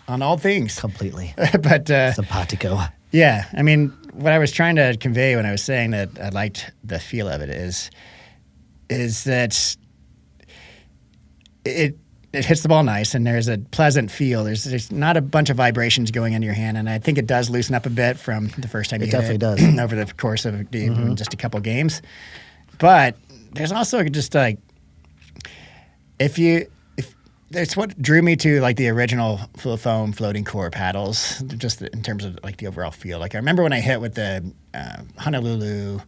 Speaker 1: on all things.
Speaker 2: Completely.
Speaker 1: But
Speaker 2: Simpatico.
Speaker 1: yeah, I mean, what I was trying to convey when I was saying that I liked the feel of it is that it hits the ball nice, and there's a pleasant feel. There's not a bunch of vibrations going into your hand, and I think it does loosen up a bit from the first time you hit
Speaker 2: definitely
Speaker 1: it
Speaker 2: does.
Speaker 1: over the course of just a couple games. But there's also just like if it's what drew me to like the original full foam floating core paddles, just in terms of like the overall feel. Like I remember when I hit with the Honolulu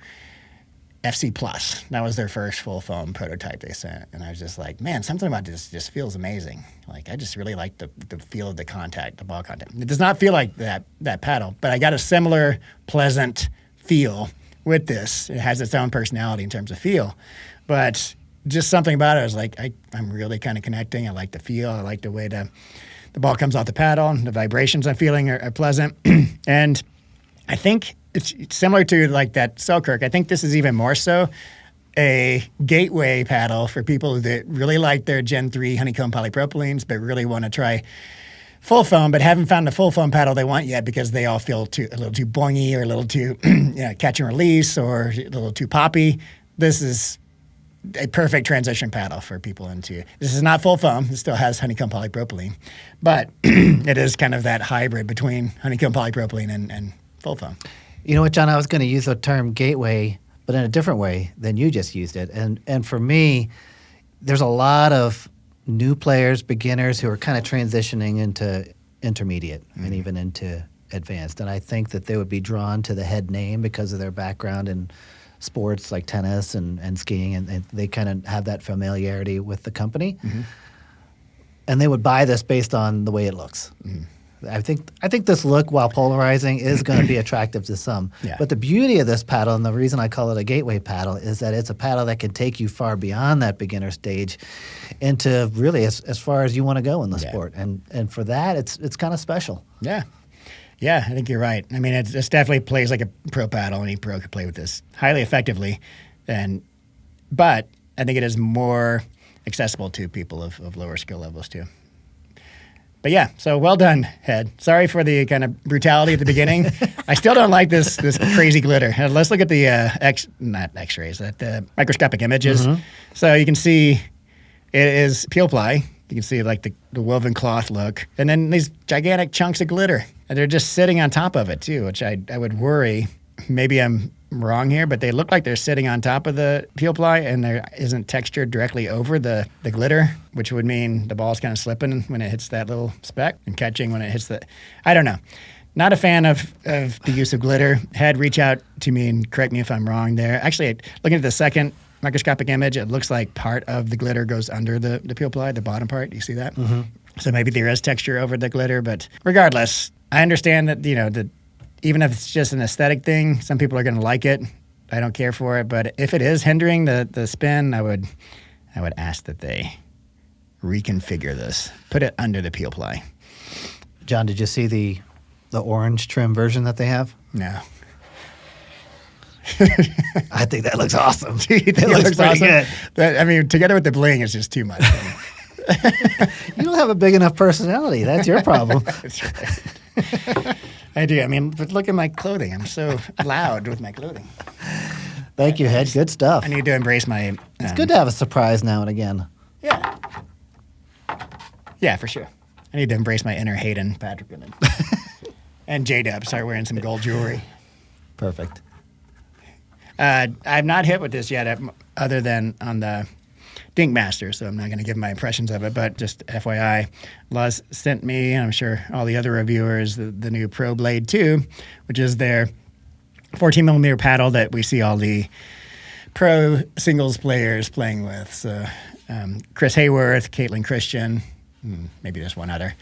Speaker 1: FC Plus. That was their first full foam prototype they sent, and I was just like, man, something about this just feels amazing. Like I just really like the feel of the contact, the ball contact. It does not feel like that paddle, but I got a similar pleasant feel with this. It has its own personality in terms of feel, but just something about it. I was like, I'm really kind of connecting. I like the feel. I like the way the ball comes off the paddle. The vibrations I'm feeling are pleasant, and I think it's similar to like that Selkirk. I think this is even more so a gateway paddle for people that really like their Gen 3 honeycomb polypropylenes, but really want to try full foam, but haven't found the full foam paddle they want yet because they all feel a little too boingy or a little too catch and release or a little too poppy. This is a perfect transition paddle for people into. This is not full foam. It still has honeycomb polypropylene, but it is kind of that hybrid between honeycomb polypropylene and full foam.
Speaker 2: You know what, John? I was going to use the term gateway, but in a different way than you just used it. And for me, there's a lot of new players, beginners who are kind of transitioning into intermediate and even into advanced. And I think that they would be drawn to the head name because of their background in sports like tennis and skiing, and they kind of have that familiarity with the company. And they would buy this based on the way it looks. I think this look, while polarizing, is going to be attractive to some.
Speaker 1: Yeah.
Speaker 2: But the beauty of this paddle, and the reason I call it a gateway paddle, is that it's a paddle that can take you far beyond that beginner stage into really as far as you want to go in the sport. And for that, it's kind of special.
Speaker 1: Yeah. Yeah, I think you're right. I mean, this definitely plays like a pro paddle. Any pro could play with this highly effectively. But I think it is more accessible to people of lower skill levels too. But yeah, so well done, Head. Sorry for the kind of brutality at the beginning. I still don't like this crazy glitter. Let's look at the not X-rays, the microscopic images. So you can see it is peel ply. You can see like the woven cloth look, and then these gigantic chunks of glitter, and they're just sitting on top of it too, which I would worry. Maybe I'm wrong here, but they look like they're sitting on top of the peel ply, and there isn't texture directly over the glitter, which would mean the ball's kind of slipping when it hits that little speck and catching when it hits the. I don't know. Not a fan of the use of glitter. Head, reach out to me and correct me if I'm wrong there. Actually, looking at the second microscopic image, it looks like part of the glitter goes under the peel ply, the bottom part. Do you see that? So maybe there is texture over the glitter, but regardless, I understand that that even if it's just an aesthetic thing, some people are going to like it. I don't care for it. But if it is hindering the spin, I would ask that they reconfigure this. Put it under the peel ply.
Speaker 2: John, did you see the orange trim version that they have?
Speaker 1: No.
Speaker 2: I think that looks awesome.
Speaker 1: It looks
Speaker 2: pretty
Speaker 1: awesome. That, together with the bling, it's just too much.
Speaker 2: You don't have a big enough personality. That's your problem.
Speaker 1: That's right. I do. But look at my clothing. I'm so loud with my clothing.
Speaker 2: Thank you, Head. Good stuff.
Speaker 1: I need to embrace my...
Speaker 2: It's good to have a surprise now and again.
Speaker 1: Yeah. Yeah, for sure. I need to embrace my inner Hayden Patrick and J-Dub. Start wearing some gold jewelry.
Speaker 2: Perfect.
Speaker 1: I've not hit with this yet, other than on the Dink Master, so I'm not going to give my impressions of it. But just FYI, Luzz sent me, and I'm sure all the other reviewers, the new Pro Blade 2, which is their 14 millimeter paddle that we see all the pro singles players playing with. So Chris Hayworth, Caitlin Christian, maybe there's one other.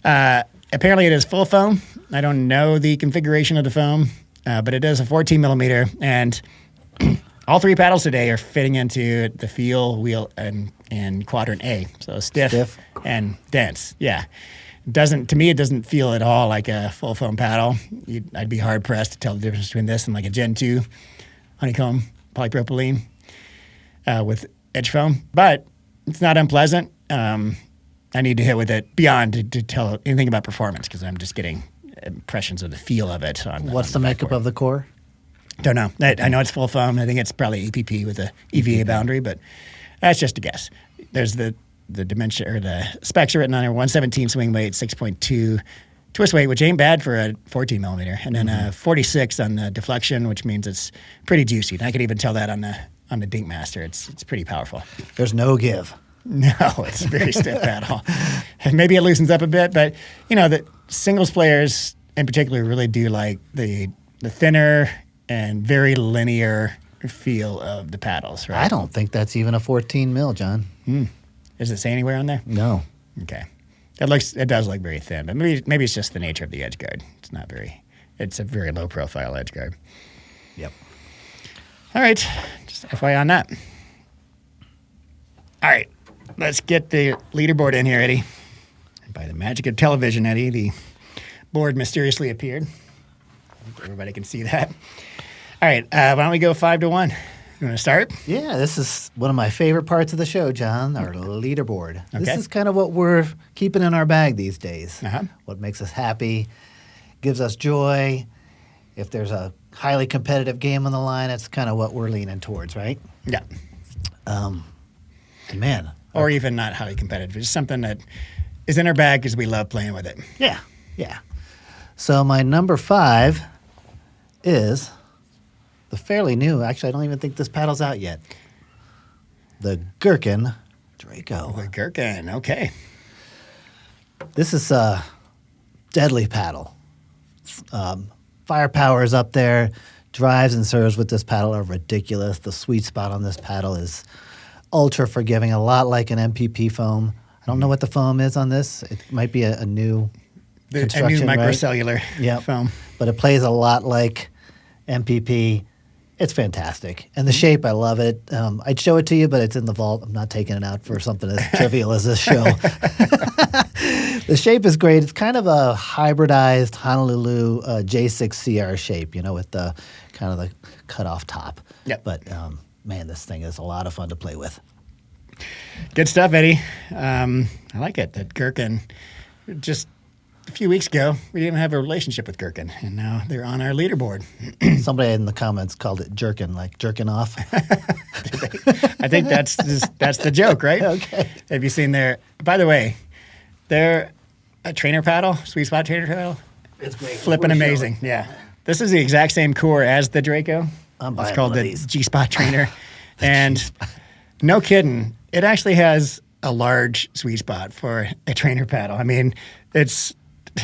Speaker 1: Apparently, it is full foam. I don't know the configuration of the foam. But it is a 14 millimeter, and all three paddles today are fitting into the feel, wheel, and quadrant A. So stiff and dense. Yeah, to me, it doesn't feel at all like a full foam paddle. I'd be hard pressed to tell the difference between this and like a Gen 2 honeycomb polypropylene with edge foam. But it's not unpleasant. I need to hit with it beyond to tell anything about performance, because I'm just getting impressions of the feel of it.
Speaker 2: What's the makeup of the core?
Speaker 1: Don't know. I know it's full foam. I think it's probably EPP with a EVA boundary, but that's just a guess. There's the dimension, or the specs are written on there: 117 swing weight, 6.2 twist weight, which ain't bad for a 14 millimeter, and then 46 on the deflection, which means it's pretty juicy. And I could even tell that on the Dink Master. It's pretty powerful.
Speaker 2: There's no give.
Speaker 1: No, it's a very stiff paddle. And maybe it loosens up a bit, but the singles players in particular really do like the thinner and very linear feel of the paddles, right?
Speaker 2: I don't think that's even a 14 mil, John.
Speaker 1: Does it say anywhere on there?
Speaker 2: No.
Speaker 1: Okay. It does look very thin, but maybe it's just the nature of the edge guard. It's a very low profile edge guard.
Speaker 2: Yep.
Speaker 1: All right. Just FYI on that. All right. Let's get the leaderboard in here, Eddie. And by the magic of television, Eddie, the board mysteriously appeared. I think everybody can see that. All right. Why don't we go 5-1? You want to start?
Speaker 2: Yeah, this is one of my favorite parts of the show, John, our leaderboard.
Speaker 1: Okay.
Speaker 2: This is kind of what we're keeping in our bag these days.
Speaker 1: Uh-huh.
Speaker 2: What makes us happy, gives us joy. If there's a highly competitive game on the line, it's kind of what we're leaning towards, right?
Speaker 1: Yeah.
Speaker 2: Man.
Speaker 1: Or even not highly competitive. Just something that is in our bag because we love playing with it.
Speaker 2: Yeah. So my number 5 is the fairly new, actually I don't even think this paddle's out yet, the Gherkin Draco.
Speaker 1: The Gherkin, okay.
Speaker 2: This is a deadly paddle. Firepower is up there. Drives and serves with this paddle are ridiculous. The sweet spot on this paddle is ultra forgiving, a lot like an MPP foam. I don't know what the foam is on this. It might be a new construction,
Speaker 1: microcellular foam.
Speaker 2: But it plays a lot like MPP. It's fantastic. And the shape, I love it. I'd show it to you, but it's in the vault. I'm not taking it out for something as trivial as this show. The shape is great. It's kind of a hybridized Honolulu J6 CR shape, with the kind of the cut-off top.
Speaker 1: Yep.
Speaker 2: But, man, this thing is a lot of fun to play with.
Speaker 1: Good stuff, Eddie. I like it. That Gherkin, just a few weeks ago, we didn't have a relationship with Gherkin, and now they're on our leaderboard.
Speaker 2: Somebody in the comments called it jerkin, like jerking off.
Speaker 1: I think that's the joke, right?
Speaker 2: Okay.
Speaker 1: Have you seen their? By the way, they're a trainer paddle, sweet spot trainer paddle.
Speaker 2: It's great.
Speaker 1: Flipping amazing. Yeah. This is the exact same core as the Draco.
Speaker 2: It's
Speaker 1: called the G-Spot trainer, and no kidding, it actually has a large sweet spot for a trainer paddle. It's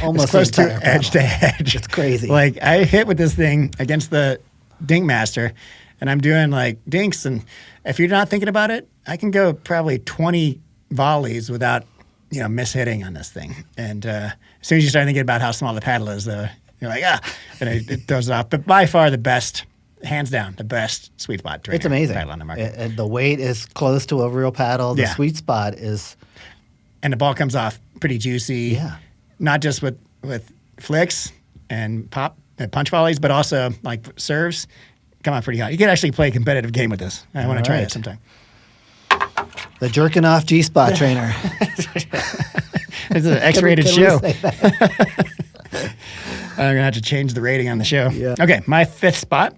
Speaker 1: almost close to edge to edge.
Speaker 2: It's crazy.
Speaker 1: Like, I hit with this thing against the Dink Master, and I'm doing like dinks, and if you're not thinking about it, I can go probably 20 volleys without mishitting on this thing. And as soon as you start thinking about how small the paddle is, though, you're like, and it throws it off. But by far the best hands down the best sweet spot trainer
Speaker 2: It's amazing.
Speaker 1: paddle on the market.
Speaker 2: And the weight is close to a real paddle. The
Speaker 1: Yeah.
Speaker 2: sweet spot is
Speaker 1: And the ball comes off pretty juicy.
Speaker 2: Yeah.
Speaker 1: Not just with flicks and pop and punch volleys, but also like serves come out pretty hot. You can actually play a competitive game with this. I want to try
Speaker 2: right.
Speaker 1: it sometime.
Speaker 2: the jerking off G-spot trainer.
Speaker 1: It's an X-rated
Speaker 2: Can we
Speaker 1: show.
Speaker 2: say that?
Speaker 1: I'm gonna have to change the rating on the show.
Speaker 2: Yeah.
Speaker 1: Okay, my fifth spot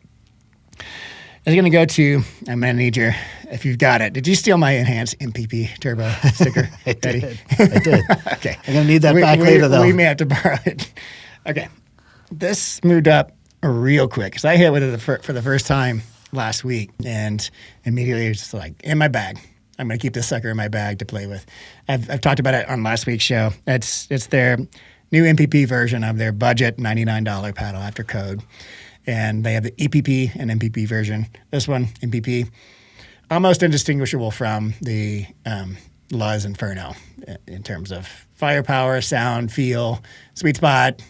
Speaker 1: is gonna go to. I'm gonna need your. If you've got it, did you steal my enhanced MPP turbo sticker?
Speaker 2: I
Speaker 1: Eddie?
Speaker 2: did. I did.
Speaker 1: Okay,
Speaker 2: I'm gonna need that back later, though.
Speaker 1: We may have to borrow it. Okay, this moved up real quick because I hit with it for the first time last week, and immediately it's like in my bag. I'm gonna keep this sucker in my bag to play with. I've talked about it on last week's show. It's their new MPP version of their budget $99 paddle after code. And they have the EPP and MPP version. This one, MPP, almost indistinguishable from the Luzz Inferno in terms of firepower, sound, feel, sweet spot.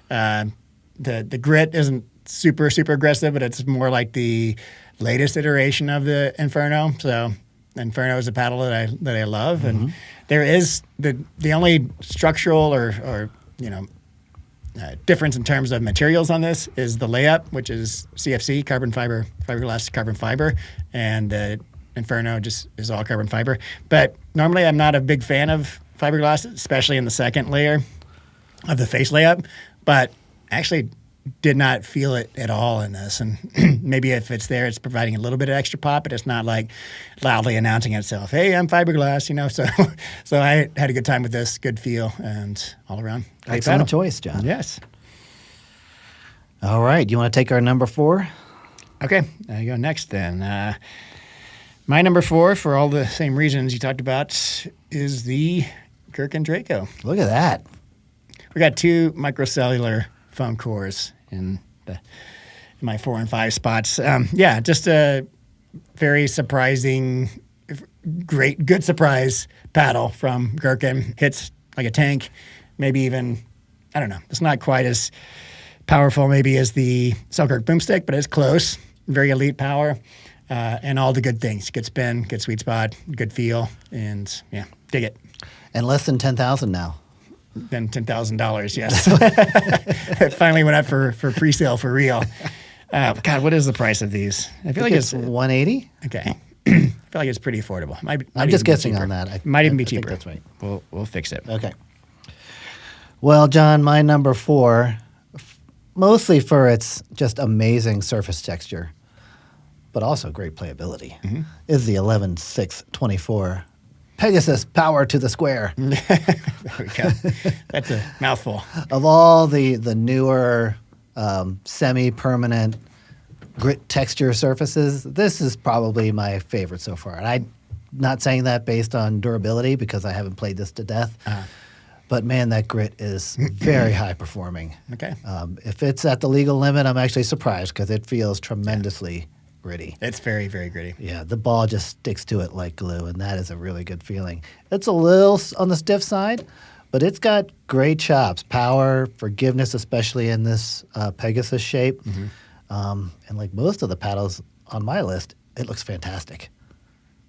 Speaker 1: The grit isn't super, super aggressive, but it's more like the latest iteration of the Inferno. So Inferno is a paddle that I love. And there is the only structural or difference in terms of materials on this is the layup, which is CFC, carbon fiber, fiberglass carbon fiber, and the Inferno just is all carbon fiber. But normally I'm not a big fan of fiberglass, especially in the second layer of the face layup, but actually did not feel it at all in this. And maybe if it's there, it's providing a little bit of extra pop, but it's not like loudly announcing itself, hey, I'm fiberglass, So I had a good time with this, good feel, and all around. great
Speaker 2: Excellent
Speaker 1: paddle.
Speaker 2: choice, John.
Speaker 1: Yes.
Speaker 2: All right. You want to take our number 4?
Speaker 1: Okay, I go next then. My number 4, for all the same reasons you talked about, is the Gherkin Draco.
Speaker 2: Look at that.
Speaker 1: We got 2 microcellular foam cores in my 4 and 5 spots. Just a very surprising, good surprise paddle from Gherkin. Hits like a tank, maybe even, I don't know. It's not quite as powerful maybe as the Selkirk Boomstik, but it's close. Very elite power, and all the good things. Good spin, good sweet spot, good feel, and yeah, dig it.
Speaker 2: And less than 10,000 now.
Speaker 1: Then $10,000, yes. It finally went up for pre-sale for real. God, what is the price of these? I feel like it's
Speaker 2: 180.
Speaker 1: okay. I feel like it's pretty affordable. Might
Speaker 2: I'm
Speaker 1: even
Speaker 2: just
Speaker 1: be
Speaker 2: guessing
Speaker 1: cheaper.
Speaker 2: on that.
Speaker 1: Might even be
Speaker 2: I think
Speaker 1: cheaper.
Speaker 2: that's right.
Speaker 1: We'll fix it.
Speaker 2: Okay. Well, John, my number 4, mostly for its just amazing surface texture, but also great playability, is the 11.624 Pegasus Power to the Square.
Speaker 1: There we go. That's a mouthful.
Speaker 2: Of all the newer semi-permanent grit texture surfaces, this is probably my favorite so far. And I'm not saying that based on durability because I haven't played this to death. But man, that grit is very high performing.
Speaker 1: Okay.
Speaker 2: If it's at the legal limit, I'm actually surprised because it feels tremendously gritty.
Speaker 1: It's very, very gritty.
Speaker 2: Yeah, the ball just sticks to it like glue, and that is a really good feeling. It's a little on the stiff side, but it's got great chops, power, forgiveness, especially in this Pegasus shape. And like most of the paddles on my list, it looks fantastic.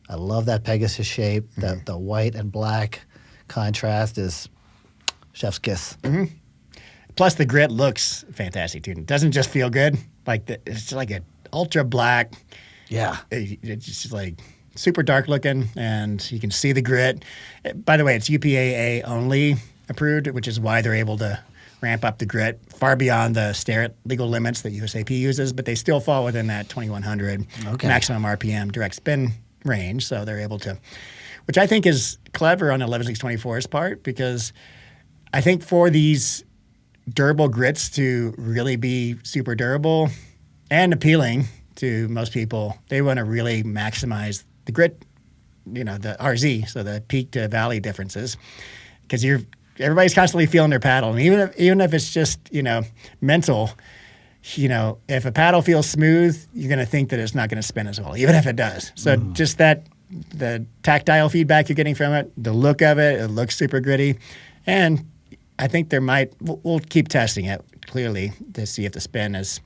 Speaker 2: I love that Pegasus shape. The white and black contrast is chef's kiss.
Speaker 1: Plus, the grit looks fantastic, too. It doesn't just feel good. It's like an ultra black.
Speaker 2: Yeah.
Speaker 1: It's just like super dark looking, and you can see the grit. By the way, it's UPAA only approved, which is why they're able to ramp up the grit far beyond the Starrett legal limits that USAP uses, but they still fall within that 2100 maximum RPM direct spin range. So they're able to, which I think is clever on 11.624's part, because I think for these durable grits to really be super durable and appealing to most people, they want to really maximize the grit, the RZ, so the peak to valley differences, because everybody's constantly feeling their paddle, and even if it's just mental, if a paddle feels smooth, you're going to think that it's not going to spin as well, even if it does. So just the tactile feedback you're getting from it, the look of it looks super gritty, and I think we'll keep testing it clearly to see if the spin is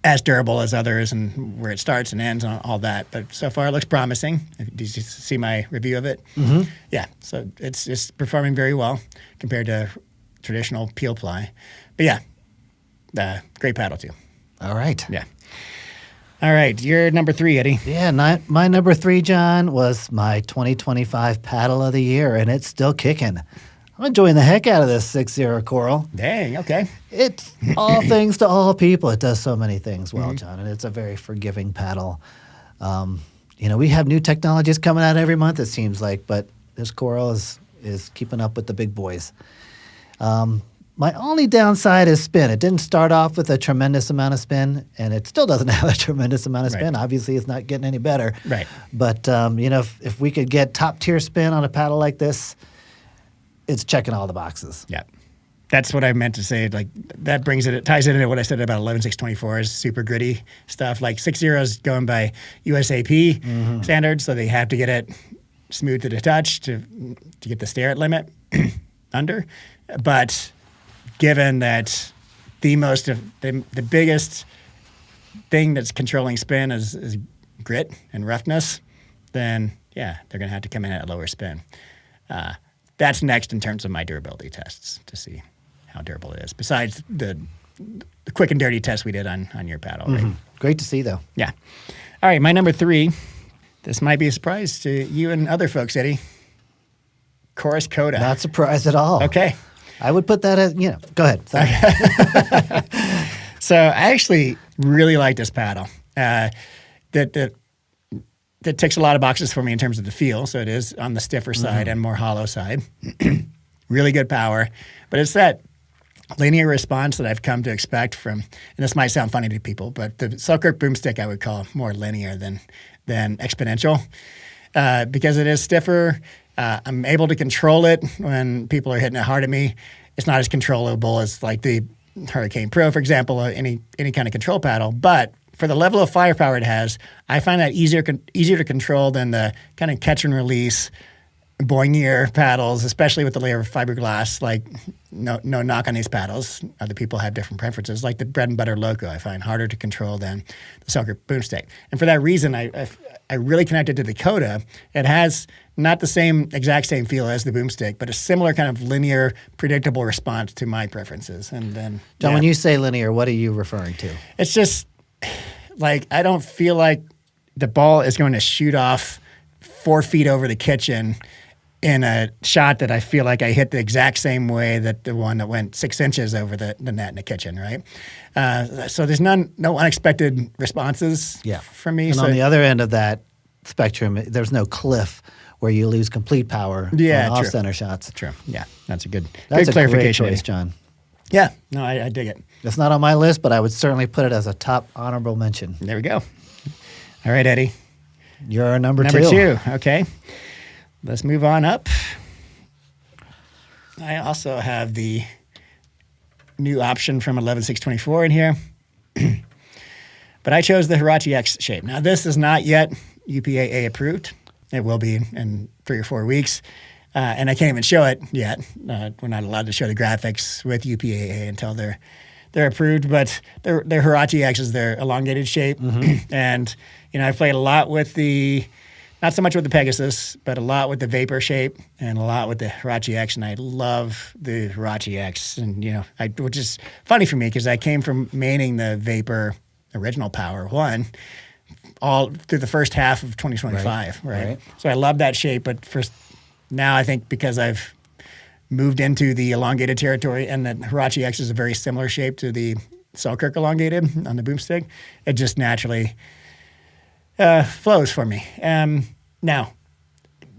Speaker 1: as durable as others and where it starts and ends and all that. But so far it looks promising. Did you see my review of it? Mm-hmm. Yeah, so it's just performing very well compared to traditional peel ply. But yeah, great paddle too.
Speaker 2: All right.
Speaker 1: Yeah. All right, you're number 3, Eddie.
Speaker 2: Yeah, my number 3, John, was my 2025 paddle of the year, and it's still kicking. I'm enjoying the heck out of this 6-0 Coral.
Speaker 1: Dang, okay.
Speaker 2: It's all things to all people. It does so many things well, John, and it's a very forgiving paddle. We have new technologies coming out every month, it seems like, but this Coral is keeping up with the big boys. My only downside is spin. It didn't start off with a tremendous amount of spin, and it still doesn't have a tremendous amount of spin. Right. Obviously, it's not getting any better.
Speaker 1: Right.
Speaker 2: But, if we could get top-tier spin on a paddle like this, it's checking all the boxes.
Speaker 1: Yeah. That's what I meant to say. Like, that ties it into what I said about 11.624 is super gritty stuff. Like 6.0 is going by USAP standards, so they have to get it smooth to the touch to get the stare limit under. But given that the biggest thing that's controlling spin is grit and roughness, then yeah, they're going to have to come in at a lower spin. That's next in terms of my durability tests to see how durable it is. Besides the quick and dirty test we did on your paddle, right?
Speaker 2: Great to see, though.
Speaker 1: Yeah. All right, my number 3. This might be a surprise to you and other folks, Eddie. Chorus Coda.
Speaker 2: Not surprised at all.
Speaker 1: Okay.
Speaker 2: I would put that as, go ahead. Sorry.
Speaker 1: So I actually really like this paddle. That ticks a lot of boxes for me in terms of the feel. So it is on the stiffer side and more hollow side. Really good power. But it's that linear response that I've come to expect from, and this might sound funny to people, but the Selkirk Boomstik I would call more linear than exponential because it is stiffer. I'm able to control it when people are hitting it hard at me. It's not as controllable as like the Hurricane Pro, for example, or any kind of control paddle. But for the level of firepower it has, I find that easier to control than the kind of catch and release boingier paddles, especially with the layer of fiberglass. Like, no knock on these paddles. Other people have different preferences. Like the bread and butter Loco, I find harder to control than the Selkirk Boomstik. And for that reason, I really connected to the Coda. It has not the exact same feel as the Boomstik, but a similar kind of linear, predictable response to my preferences. And then,
Speaker 2: John, when you say linear, what are you referring to?
Speaker 1: It's just like I don't feel like the ball is going to shoot off 4 feet over the kitchen in a shot that I feel like I hit the exact same way that the one that went 6 inches over the net in the kitchen, right? So there's no unexpected responses from me.
Speaker 2: And on the other end of that spectrum, there's no cliff where you lose complete power on off-center shots.
Speaker 1: True. Yeah, that's a good
Speaker 2: Great
Speaker 1: clarification.
Speaker 2: choice, John.
Speaker 1: Yeah, no, I dig it.
Speaker 2: It's not on my list, but I would certainly put it as a top honorable mention.
Speaker 1: There we go. All right, Eddie.
Speaker 2: You're our number 2.
Speaker 1: Number 2, okay. Let's move on up. I also have the new option from 11.624 in here. But I chose the Hurache-X shape. Now, this is not yet UPAA approved. It will be in 3 or 4 weeks. And I can't even show it yet. We're not allowed to show the graphics with UPAA until they're approved. But the Hurache-X is their elongated shape. And, I've played a lot with not so much with the Pegasus, but a lot with the Vapor shape and a lot with the Hurache-X. And I love the Hurache-X. And, which is funny for me because I came from maining the Vapor original Power 1 all through the first half of 2025, right? So I love that shape. But now I think because I've moved into the elongated territory and that Hurache-X is a very similar shape to the Selkirk elongated on the Boomstik, it just naturally flows for me. Now,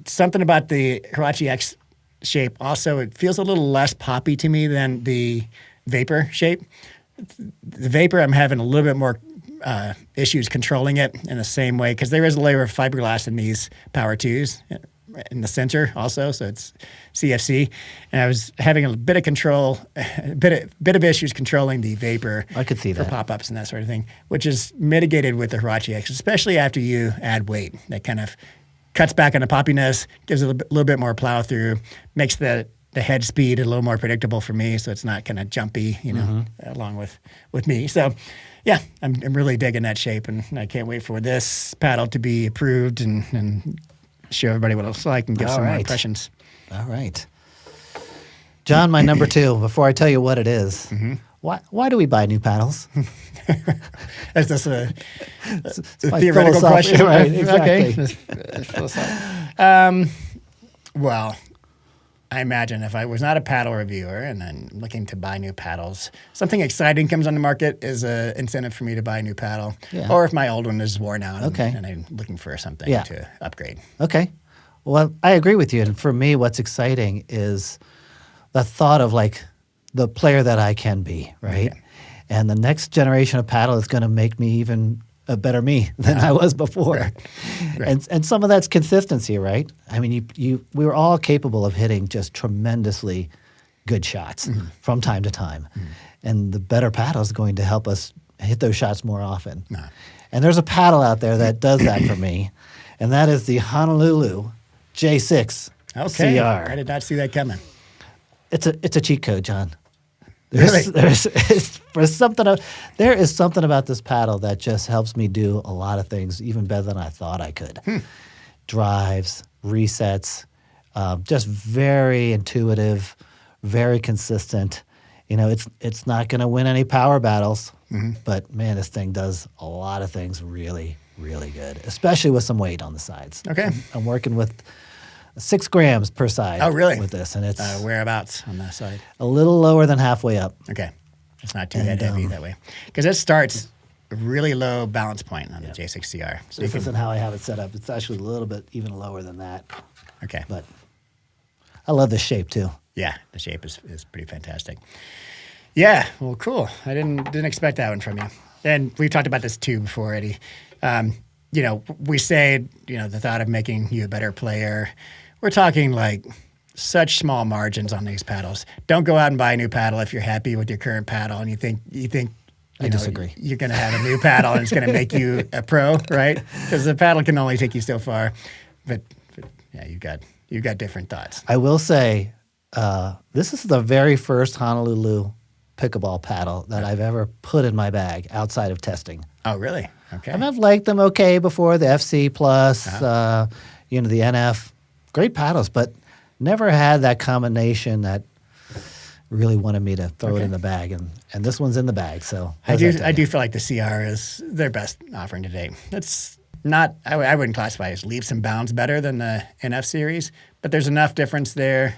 Speaker 1: something about the Hurache-X shape also, it feels a little less poppy to me than the Vapor shape. The Vapor, I'm having a little bit more issues controlling it in the same way because there is a layer of fiberglass in these Power 2s in the center also, so it's CFC. And I was having a bit of control, a bit of issues controlling the Vapor.
Speaker 2: I could see
Speaker 1: for
Speaker 2: that.
Speaker 1: pop-ups and that sort of thing, which is mitigated with the Hurache-X, especially after you add weight. That kind of cuts back on the poppiness, gives it a little bit more plow through, makes the the head speed a little more predictable for me, so it's not kind of jumpy, along with me. So, yeah, I'm really digging that shape, and I can't wait for this paddle to be approved and show everybody what it looks like and give some more impressions.
Speaker 2: All right. John, my number 2, before I tell you what it is, why do we buy new paddles?
Speaker 1: Is this a
Speaker 2: my
Speaker 1: theoretical question?
Speaker 2: Right, exactly.
Speaker 1: Okay. Well, I imagine if I was not a paddle reviewer and then looking to buy new paddles, something exciting comes on the market is an incentive for me to buy a new paddle. Yeah. Or if my old one is worn out and I'm looking for something to upgrade.
Speaker 2: Okay. Well, I agree with you. And for me, what's exciting is the thought of like the player that I can be, right? Okay. And the next generation of paddle is going to make me even a better me than I was before. Right. And some of that's consistency, right? I mean, we were all capable of hitting just tremendously good shots from time to time. And the better paddle is going to help us hit those shots more often. And there's a paddle out there that does that for me, and that is the Honolulu J6 CR.
Speaker 1: I did not see that coming.
Speaker 2: It's a cheat code, John.
Speaker 1: Really?
Speaker 2: There is something about this paddle that just helps me do a lot of things even better than I thought I could. Drives, resets, just very intuitive, very consistent. It's not going to win any power battles, but man, this thing does a lot of things really, really good, especially with some weight on the sides.
Speaker 1: Okay.
Speaker 2: I'm working with 6 grams per side.
Speaker 1: Oh, really?
Speaker 2: With this, and it's
Speaker 1: whereabouts on that side?
Speaker 2: A little lower than halfway up.
Speaker 1: Okay, it's not too heavy that way because it starts a really low balance point on the J6CR. So
Speaker 2: this isn't how I have it set up. It's actually a little bit even lower than that.
Speaker 1: Okay,
Speaker 2: but I love this shape too.
Speaker 1: Yeah, the shape is pretty fantastic. Yeah, well, cool. I didn't expect that one from you. And we've talked about this too before, Eddie. We say the thought of making you a better player. We're talking like such small margins on these paddles. Don't go out and buy a new paddle if you're happy with your current paddle and you think
Speaker 2: I disagree.
Speaker 1: You're going to have a new paddle and it's going to make you a pro, right? Because the paddle can only take you so far. But yeah, you've got different thoughts.
Speaker 2: I will say this is the very first Honolulu pickleball paddle that I've ever put in my bag outside of testing.
Speaker 1: Oh, really? Okay.
Speaker 2: And I've liked them okay before, the FC Plus, the NF. Great paddles, but never had that combination that really wanted me to throw it in the bag. And this one's in the bag, so
Speaker 1: I do feel like the CR is their best offering today. It's not, I wouldn't classify it as leaps and bounds better than the NF series, but there's enough difference there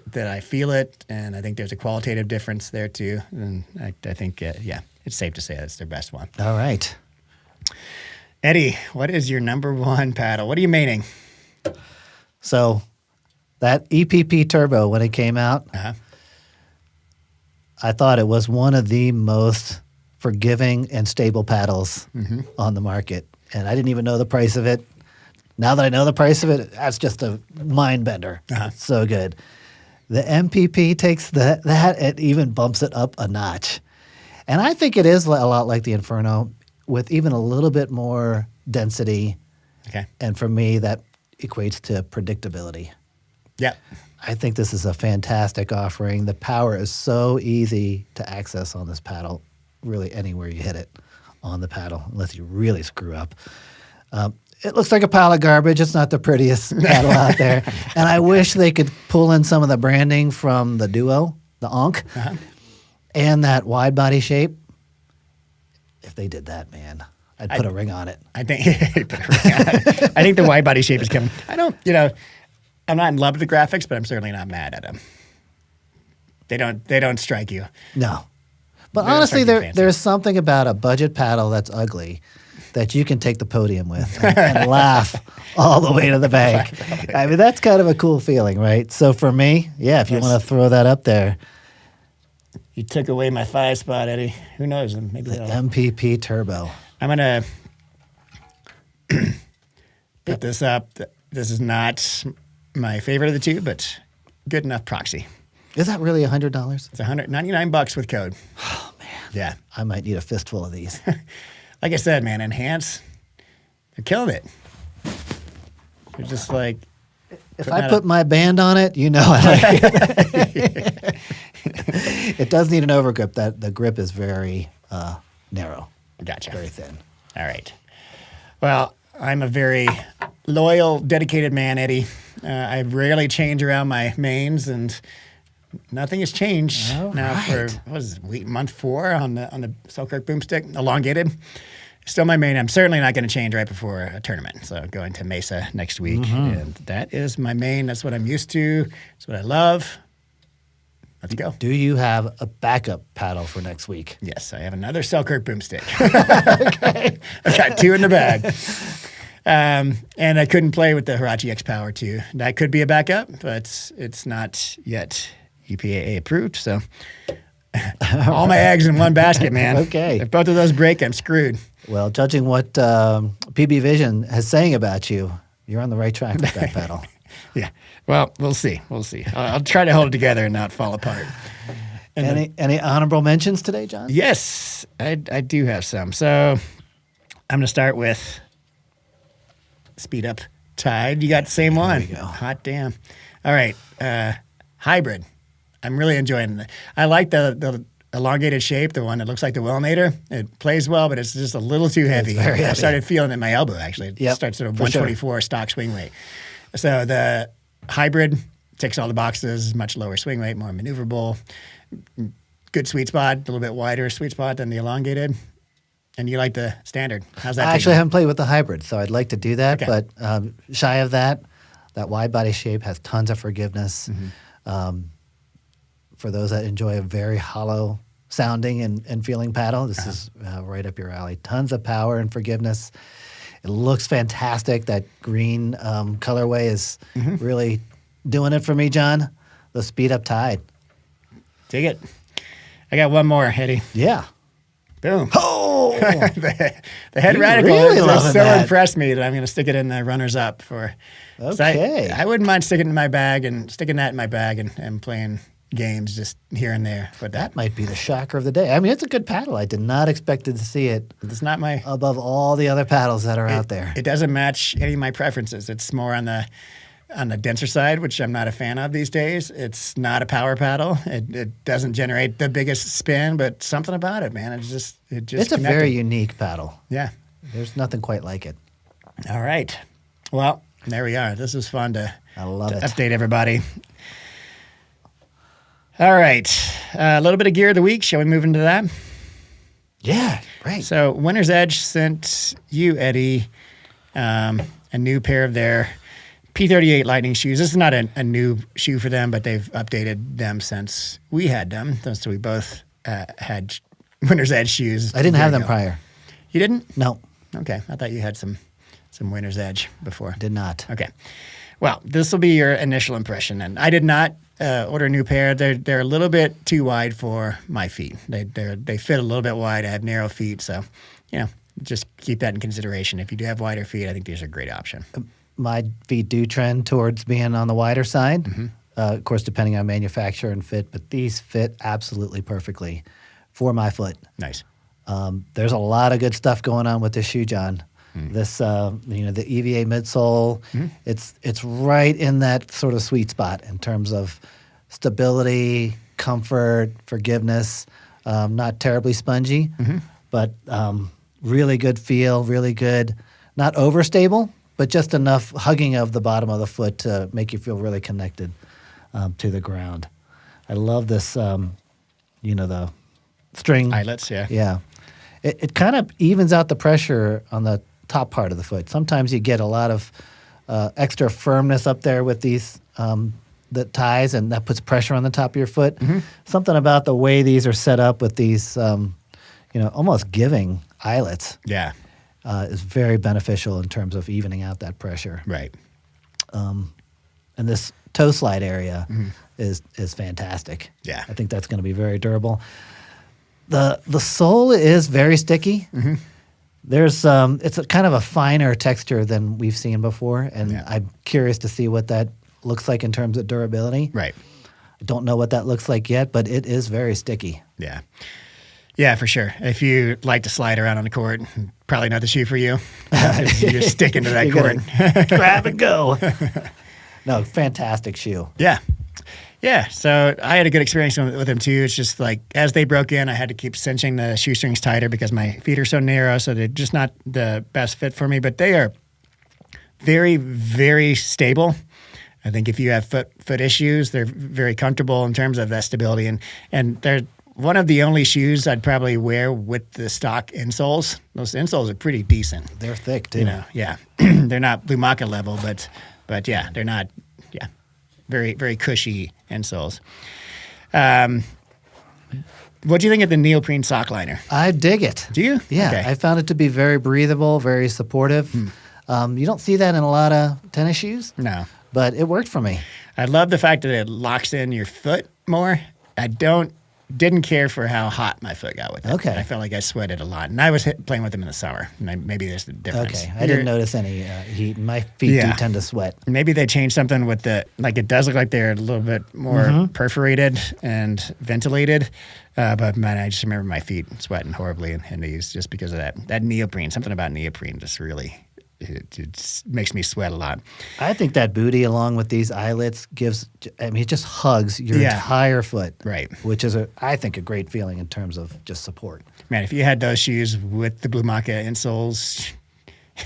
Speaker 1: that I feel it, and I think there's a qualitative difference there too. And I think, it's safe to say that's their best one.
Speaker 2: All right.
Speaker 1: Eddie, what is your number 1 paddle? What are you maining?
Speaker 2: So that EPP Turbo, when it came out, I thought it was one of the most forgiving and stable paddles on the market. And I didn't even know the price of it. Now that I know the price of it, that's just a mind bender. So good. The MPP takes that, it even bumps it up a notch. And I think it is a lot like the Inferno with even a little bit more density.
Speaker 1: Okay.
Speaker 2: And for me, that equates to predictability.
Speaker 1: Yeah.
Speaker 2: I think this is a fantastic offering. The power is so easy to access on this paddle, really anywhere you hit it on the paddle, unless you really screw up. It looks like a pile of garbage. It's not the prettiest paddle out there. And I wish they could pull in some of the branding from the Duo, the Ankh, and that wide body shape. If they did that, man, I'd put a ring on it.
Speaker 1: I think I think the wide body shape is coming. I'm not in love with the graphics, but I'm certainly not mad at them. They don't strike you.
Speaker 2: No. But honestly, there's something about a budget paddle that's ugly that you can take the podium with and laugh all the way to the bank. I mean, that's kind of a cool feeling, right? So for me, if you want to throw that up there.
Speaker 1: You took away my 5 spot, Eddie. Who knows? Maybe
Speaker 2: the MPP Turbo.
Speaker 1: I'm going to put this up. This is not my favorite of the two, but good enough proxy.
Speaker 2: Is that really $100?
Speaker 1: It's $199 with code.
Speaker 2: Oh, man.
Speaker 1: Yeah.
Speaker 2: I might need a fistful of these.
Speaker 1: Like I said, man, Enhance, they're killing it. They're just like,
Speaker 2: If I put my band on it, you know I like it. It does need an overgrip. The grip is very narrow.
Speaker 1: Gotcha.
Speaker 2: Very thin.
Speaker 1: All right. Well, I'm a very loyal, dedicated man, Eddie. I rarely change around my mains, and nothing has changed now for month 4 on the Selkirk Boomstik, elongated. Still my main. I'm certainly not going to change right before a tournament. So going to Mesa next week, and that is my main. That's what I'm used to. That's what I love. Let's go.
Speaker 2: Do you have a backup paddle for next week?
Speaker 1: Yes, I have another Selkirk Boomstik. Okay. I've got 2 in the bag. And I couldn't play with the Hurache-X Power 2. That could be a backup, but it's not yet EPAA approved. So all my eggs in one basket, man.
Speaker 2: Okay.
Speaker 1: If both of those break, I'm screwed.
Speaker 2: Well, judging what PBVision is saying about you, you're on the right track with that paddle.
Speaker 1: Yeah. Well, we'll see. We'll see. I'll try to hold it together and not fall apart. And
Speaker 2: Any honorable mentions today, John?
Speaker 1: yes, I do have some. So I'm going to start with Speed Up Tide. You got the same one.
Speaker 2: we go.
Speaker 1: Hot damn. All right. Hybrid. I'm really enjoying it. I like the elongated shape, the one that looks like the Wellnator. It plays well, but it's just a little too heavy.
Speaker 2: very
Speaker 1: I
Speaker 2: heavy.
Speaker 1: started feeling it in my elbow, actually. It
Speaker 2: Yep,
Speaker 1: starts at a
Speaker 2: for sure.
Speaker 1: 124 stock swing weight. So the hybrid ticks all the boxes, much lower swing weight, more maneuverable, good sweet spot, a little bit wider sweet spot than the elongated. And you like the standard. How's that?
Speaker 2: I actually haven't played with the hybrid, so I'd like to do that.
Speaker 1: Okay.
Speaker 2: But shy of that wide body shape has tons of forgiveness. For those that enjoy a very hollow sounding and feeling paddle, this is right up your alley. Tons of power and forgiveness. It looks fantastic. That green colorway is really doing it for me, John. The Speed Up Tide.
Speaker 1: Dig it. I got one more, Eddie.
Speaker 2: Yeah.
Speaker 1: Boom.
Speaker 2: Oh,
Speaker 1: The head
Speaker 2: You
Speaker 1: radical
Speaker 2: really
Speaker 1: has
Speaker 2: loving
Speaker 1: so
Speaker 2: that.
Speaker 1: impressed me that I'm going to stick it in the runners up for. So
Speaker 2: Okay.
Speaker 1: I wouldn't mind sticking that in my bag and playing games just here and there. But
Speaker 2: that might be the shocker of the day. I mean, it's a good paddle. I did not expect to see it
Speaker 1: it's not my.
Speaker 2: above all the other paddles that are out there.
Speaker 1: It doesn't match any of my preferences. It's more on the denser side, which I'm not a fan of these days. It's not a power paddle. It doesn't generate the biggest spin, but something about it, man. It just
Speaker 2: It's a
Speaker 1: connected.
Speaker 2: very unique paddle.
Speaker 1: Yeah.
Speaker 2: There's nothing quite like it.
Speaker 1: All right. Well, there we are. This was fun to
Speaker 2: I love it.
Speaker 1: update everybody. All right. A little bit of gear of the week. Shall we move into that?
Speaker 2: Yeah, great.
Speaker 1: So Winner's Edge sent you, Eddie, a new pair of their P38 Lightning shoes. This is not a new shoe for them, but they've updated them since we had them. So we both had Winner's Edge shoes.
Speaker 2: I didn't
Speaker 1: a
Speaker 2: have
Speaker 1: year
Speaker 2: them
Speaker 1: ago.
Speaker 2: prior.
Speaker 1: You didn't?
Speaker 2: No,
Speaker 1: Okay. I thought you had some Winner's Edge before.
Speaker 2: did not.
Speaker 1: Okay. Well, this will be your initial impression. And I did not order a new pair. They're a little bit too wide for my feet. They fit a little bit wide. I have narrow feet. So, just keep that in consideration. If you do have wider feet, I think these are a great option.
Speaker 2: My feet do trend towards being on the wider side. Of course, depending on manufacturer and fit, but these fit absolutely perfectly for my foot.
Speaker 1: Nice.
Speaker 2: There's a lot of good stuff going on with this shoe, John. This, the EVA midsole, it's right in that sort of sweet spot in terms of stability, comfort, forgiveness. Not terribly spongy, but really good feel, really good, not overstable, but just enough hugging of the bottom of the foot to make you feel really connected to the ground. I love this, the string.
Speaker 1: Eyelets, yeah.
Speaker 2: Yeah. It kind of evens out the pressure on the top part of the foot. Sometimes you get a lot of extra firmness up there with these the ties, and that puts pressure on the top of your foot. Something about the way these are set up with these, almost giving eyelets
Speaker 1: Yeah.
Speaker 2: is very beneficial in terms of evening out that pressure.
Speaker 1: Right.
Speaker 2: And this toe slide area is fantastic.
Speaker 1: Yeah.
Speaker 2: I think that's going to be very durable. The sole is very sticky. There's it's a kind of a finer texture than we've seen before, and
Speaker 1: Yeah.
Speaker 2: I'm curious to see what that looks like in terms of durability.
Speaker 1: Right.
Speaker 2: I don't know what that looks like yet, but it is very sticky.
Speaker 1: Yeah. Yeah, for sure. If you like to slide around on the court, probably not the shoe for you. You're sticking to that
Speaker 2: You
Speaker 1: court.
Speaker 2: gotta grab and go. No, fantastic shoe.
Speaker 1: Yeah. Yeah, so I had a good experience with them too. It's just like as they broke in, I had to keep cinching the shoestrings tighter because my feet are so narrow, so they're just not the best fit for me. But they are very, very stable. I think if you have foot issues, they're very comfortable in terms of that stability. And they're one of the only shoes I'd probably wear with the stock insoles. Those insoles are pretty decent.
Speaker 2: They're thick too.
Speaker 1: You know, yeah. They're not Lumaka level, but yeah, they're not, yeah, very, very cushy insoles. What do you think of the neoprene sock liner?
Speaker 2: I dig it.
Speaker 1: Do you?
Speaker 2: Yeah,
Speaker 1: Okay.
Speaker 2: I found it to be very breathable, very supportive. You don't see that in a lot of tennis shoes,
Speaker 1: No.
Speaker 2: but it worked for me.
Speaker 1: I love the fact that it locks in your foot more. I didn't care for how hot my foot got with it.
Speaker 2: Okay.
Speaker 1: I felt like I sweated a lot. And I was playing with them in the summer. Maybe there's a difference.
Speaker 2: Okay, I didn't notice any heat. My feet
Speaker 1: Yeah.
Speaker 2: do tend to sweat.
Speaker 1: Maybe they changed something with like it does look like they're a little bit more perforated and ventilated. But man, I just remember my feet sweating horribly in these just because of that neoprene. Something about neoprene just really, it just makes me sweat a lot.
Speaker 2: I think that booty, along with these eyelets, it just hugs your
Speaker 1: Yeah.
Speaker 2: entire foot.
Speaker 1: Right.
Speaker 2: Which is, I think, a great feeling in terms of just support.
Speaker 1: Man, if you had those shoes with the Blue Maca insoles,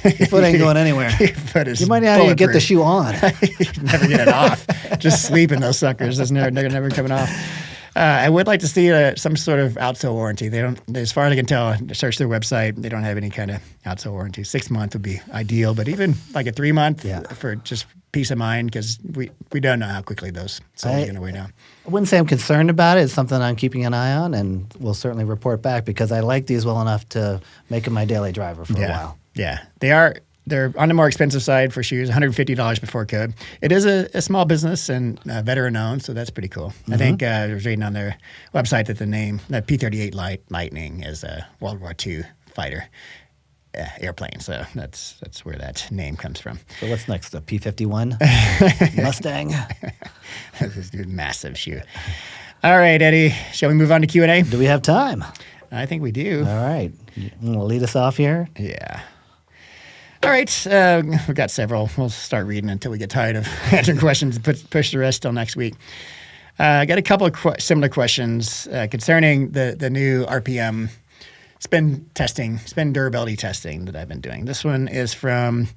Speaker 2: Your foot ain't going anywhere.
Speaker 1: your foot is
Speaker 2: You might not even get the
Speaker 1: bulletproof.
Speaker 2: shoe on.
Speaker 1: You never get it off. Just sleep in those suckers. It's never coming off. I would like to see some sort of outsole warranty. They don't, as far as I can tell, search their website, they don't have any kind of outsole warranty. 6 month would be ideal, but even like a 3 month for just peace of mind, because we don't know how quickly those soles are going to wear down.
Speaker 2: I wouldn't say I'm concerned about it. It's something I'm keeping an eye on, and we'll certainly report back because I like these well enough to make them my daily driver for a while.
Speaker 1: Yeah, they're on the more expensive side for shoes, $150 before code. It is a small business and veteran owned, so that's pretty cool. I think I was reading on their website that the P-38 Lightning is a World War II fighter airplane, so that's where that name comes from.
Speaker 2: So what's next? The P-51 Mustang?
Speaker 1: This is a massive shoe. All right, Eddie, shall we move on to Q&A?
Speaker 2: Do we have time?
Speaker 1: I think we do.
Speaker 2: All right. You want to lead us off here?
Speaker 1: Yeah. All right, we've got several. We'll start reading until we get tired of answering questions and push the rest till next week. I got a couple of similar questions concerning the new RPM spin durability testing that I've been doing. This one is from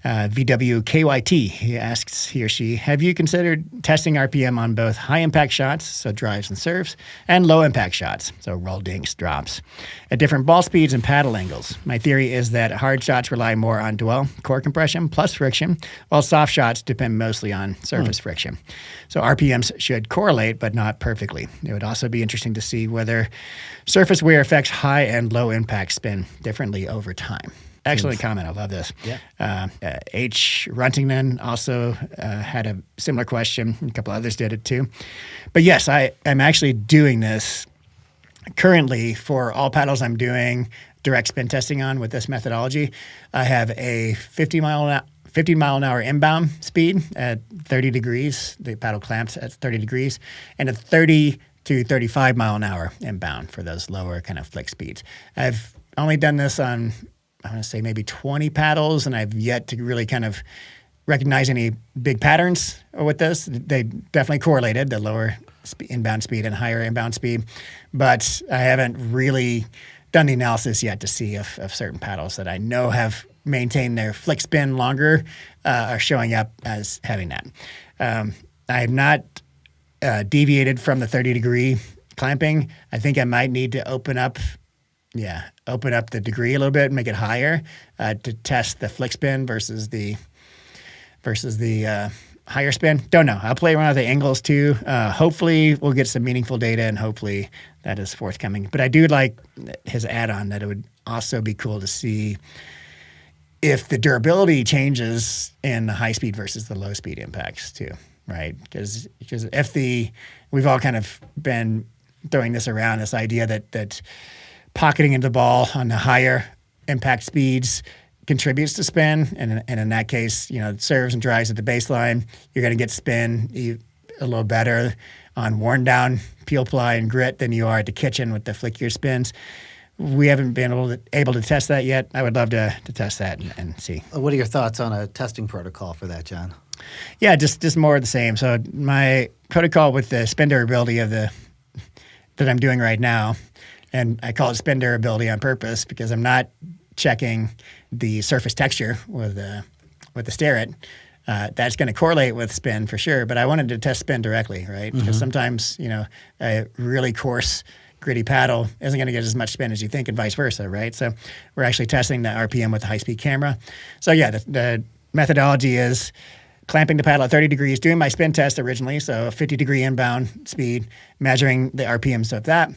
Speaker 1: VWKYT. He or she, have you considered testing RPM on both high impact shots, so drives and serves, and low impact shots, so roll, dinks, drops, at different ball speeds and paddle angles? My theory is that hard shots rely more on dwell, core compression, plus friction, while soft shots depend mostly on surface friction. So RPMs should correlate, but not perfectly. It would also be interesting to see whether surface wear affects high and low impact spin differently over time. Excellent comment. I love this.
Speaker 2: Yeah.
Speaker 1: H. Runtington also had a similar question. A couple others did it too. But yes, I am actually doing this currently for all paddles I'm doing direct spin testing on with this methodology. I have a 50 mile an hour inbound speed at 30 degrees. The paddle clamps at 30 degrees, and a 30 to 35 mile an hour inbound for those lower kind of flick speeds. I've only done this on, I want to say maybe 20 paddles, and I've yet to really kind of recognize any big patterns with this. They definitely correlated, the lower inbound speed and higher inbound speed, but I haven't really done the analysis yet to see if certain paddles that I know have maintained their flick spin longer are showing up as having that. I have not deviated from the 30-degree clamping. I think I might need to open up the degree a little bit and make it higher to test the flick spin versus the higher spin. Don't know. I'll play around with the angles too. Hopefully we'll get some meaningful data, and hopefully that is forthcoming. But I do like his add-on that it would also be cool to see if the durability changes in the high speed versus the low speed impacts too, right? Because we've all kind of been throwing this around, this idea that pocketing into the ball on the higher impact speeds contributes to spin, and in that case, serves and drives at the baseline, you're going to get spin a little better on worn down peel ply and grit than you are at the kitchen with the flickier spins. We haven't been able to test that yet. I would love to test that and see.
Speaker 2: What are your thoughts on a testing protocol for that, John?
Speaker 1: Yeah, just more of the same. So my protocol with the spin durability that I'm doing right now, and I call it spin durability on purpose because I'm not checking the surface texture with the Starrett. That's going to correlate with spin for sure, but I wanted to test spin directly, right? Because sometimes, a really coarse, gritty paddle isn't going to get as much spin as you think and vice versa, right? So we're actually testing the RPM with a high-speed camera. So yeah, the methodology is clamping the paddle at 30 degrees, doing my spin test originally, so a 50-degree inbound speed, measuring the RPMs of that.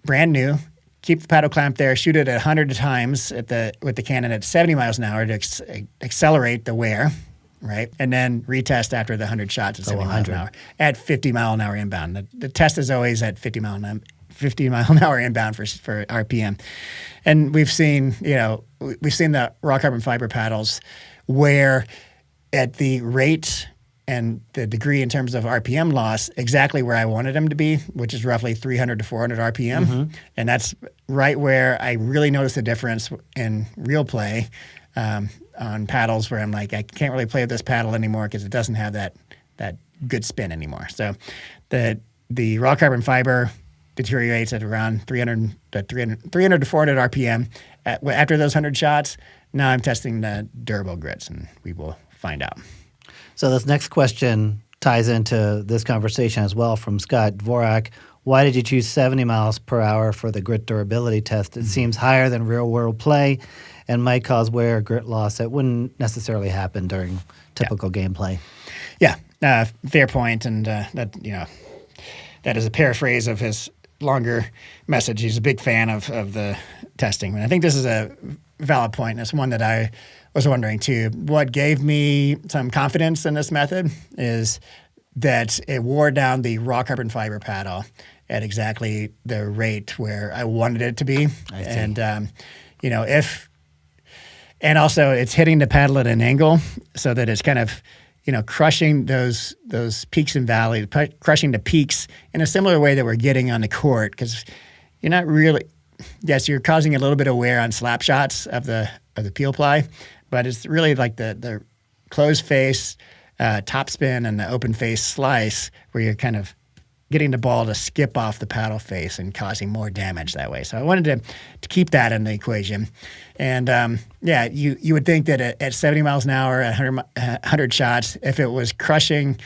Speaker 1: Brand new. Keep the paddle clamped there, shoot it at 100 times with the cannon at 70 miles an hour to accelerate the wear, right? And then retest after the 100 shots at 70 miles an hour at 50 mile an hour inbound. The test is always at 50 mile an hour inbound for RPM. And we've seen the raw carbon fiber paddles where at the rate and the degree in terms of RPM loss, exactly where I wanted them to be, which is roughly 300 to 400 RPM. And that's right where I really noticed the difference in real play on paddles where I'm like, I can't really play with this paddle anymore because it doesn't have that good spin anymore. So the raw carbon fiber deteriorates at around 300 to 400 RPM. After those 100 shots, now I'm testing the durable grits, and we will find out.
Speaker 2: So this next question ties into this conversation as well from Scott Dvorak. Why did you choose 70 miles per hour for the grit durability test? It seems higher than real-world play and might cause wear or grit loss that wouldn't necessarily happen during typical gameplay.
Speaker 1: Yeah, fair point, and that is a paraphrase of his longer message. He's a big fan of the testing. And I think this is a valid point, and it's one that I was wondering too. What gave me some confidence in this method is that it wore down the raw carbon fiber paddle at exactly the rate where I wanted it to be.
Speaker 2: I see.
Speaker 1: And also it's hitting the paddle at an angle so that it's kind of crushing those peaks and valleys, crushing the peaks in a similar way that we're getting on the court, because you're not really. Yes, you're causing a little bit of wear on slap shots of the peel ply, but it's really like the closed face top spin and the open face slice where you're kind of getting the ball to skip off the paddle face and causing more damage that way. So I wanted to keep that in the equation. And you would think that at 70 miles an hour, at 100 shots, if it was crushing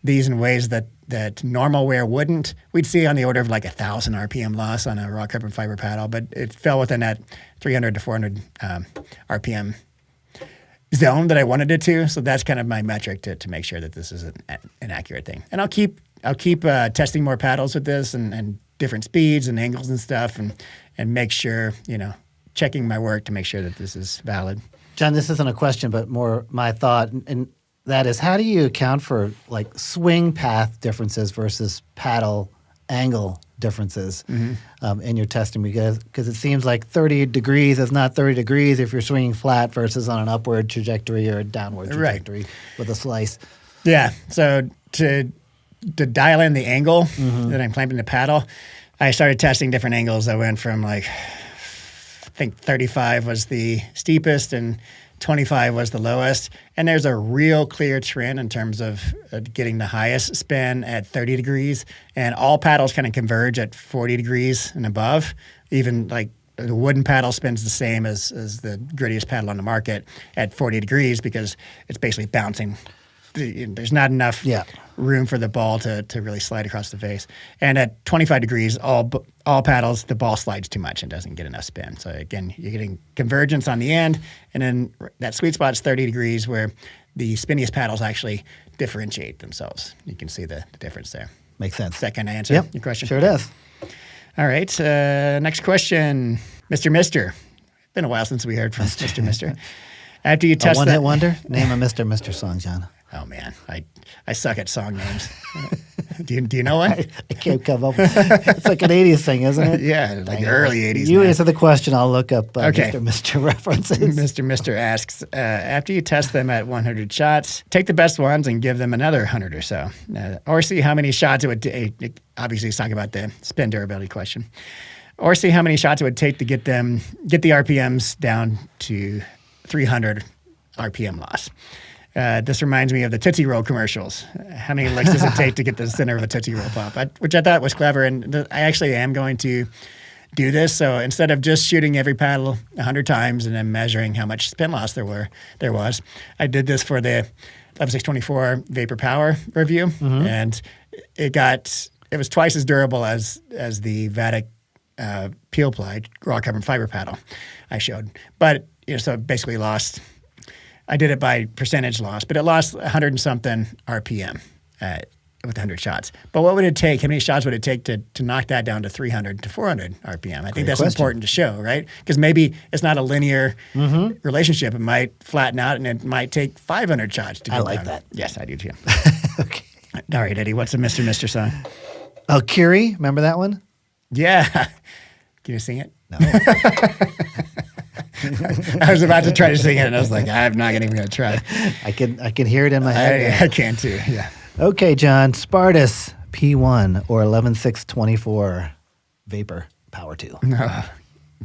Speaker 1: these in ways that normal wear wouldn't, we'd see on the order of like 1,000 RPM loss on a raw carbon fiber paddle, but it fell within that 300 to 400 RPM zone that I wanted it to. So that's kind of my metric to make sure that this is an accurate thing. And I'll keep testing more paddles with this and different speeds and angles and stuff, and make sure, checking my work to make sure that this is valid.
Speaker 2: John, this isn't a question, but more my thought, and that is, how do you account for like swing path differences versus paddle angle differences in your testing? Because it seems like 30 degrees is not 30 degrees if you're swinging flat versus on an upward trajectory or a downward trajectory with a slice. Yeah.
Speaker 1: So to dial in the angle that I'm clamping the paddle, I started testing different angles. I went from I think 35 was the steepest and 25 was the lowest. And there's a real clear trend in terms of getting the highest spin at 30 degrees. And all paddles kind of converge at 40 degrees and above. Even like the wooden paddle spins the same as the grittiest paddle on the market at 40 degrees because it's basically bouncing. There's not enough room for the ball to really slide across the face. And at 25 degrees, all paddles, the ball slides too much and doesn't get enough spin. So again, you're getting convergence on the end, and then that sweet spot's 30 degrees where the spinniest paddles actually differentiate themselves. You can see the difference there.
Speaker 2: Makes sense.
Speaker 1: Does that kind of answer your question?
Speaker 2: Sure does.
Speaker 1: All right. Next question. Mr. Mister. Been a while since we heard from Mr. Mister. After you test
Speaker 2: a one-hit wonder? Name a Mr. Mister song, John.
Speaker 1: Oh, man. I suck at song names. Do you know one?
Speaker 2: I can't come up with it's like an 80s thing, isn't it?
Speaker 1: Yeah, like the early 80s.
Speaker 2: You answer the question, I'll look up Mr. Mister references.
Speaker 1: Mr. Mister asks, after you test them at 100 shots, take the best ones and give them another 100 or so. Or see how many shots it would take. Obviously, he's talking about the spin durability question. Or see how many shots it would take to get the RPMs down to 300 RPM loss. This reminds me of the Tootsie Roll commercials. How many licks does it take to get the center of a Tootsie Roll Pop? Which I thought was clever, and I actually am going to do this. So instead of just shooting every paddle 100 times and then measuring how much spin loss there was, I did this for the 11624 Vapor Power review, and it was twice as durable as the Vatic peel plied raw carbon fiber paddle I showed. But so it basically lost. I did it by percentage loss, but it lost 100 and something RPM with 100 shots. But what would it take? How many shots would it take to knock that down to 300 to 400 RPM? I think that's important to show, right? Because maybe it's not a linear relationship. It might flatten out, and it might take 500 shots to get down.
Speaker 2: I like that.
Speaker 1: Yes, I do too.
Speaker 2: Okay.
Speaker 1: All right, Eddie, what's a Mr. Mister song?
Speaker 2: Oh, Curie, remember that one?
Speaker 1: Yeah. Can you sing it?
Speaker 2: No.
Speaker 1: I was about to try to sing it, and I was like, I'm not even going to try.
Speaker 2: I can hear it in my head.
Speaker 1: I can too, yeah.
Speaker 2: Okay, John, Spartus P1 or 11624 Vapor Power 2.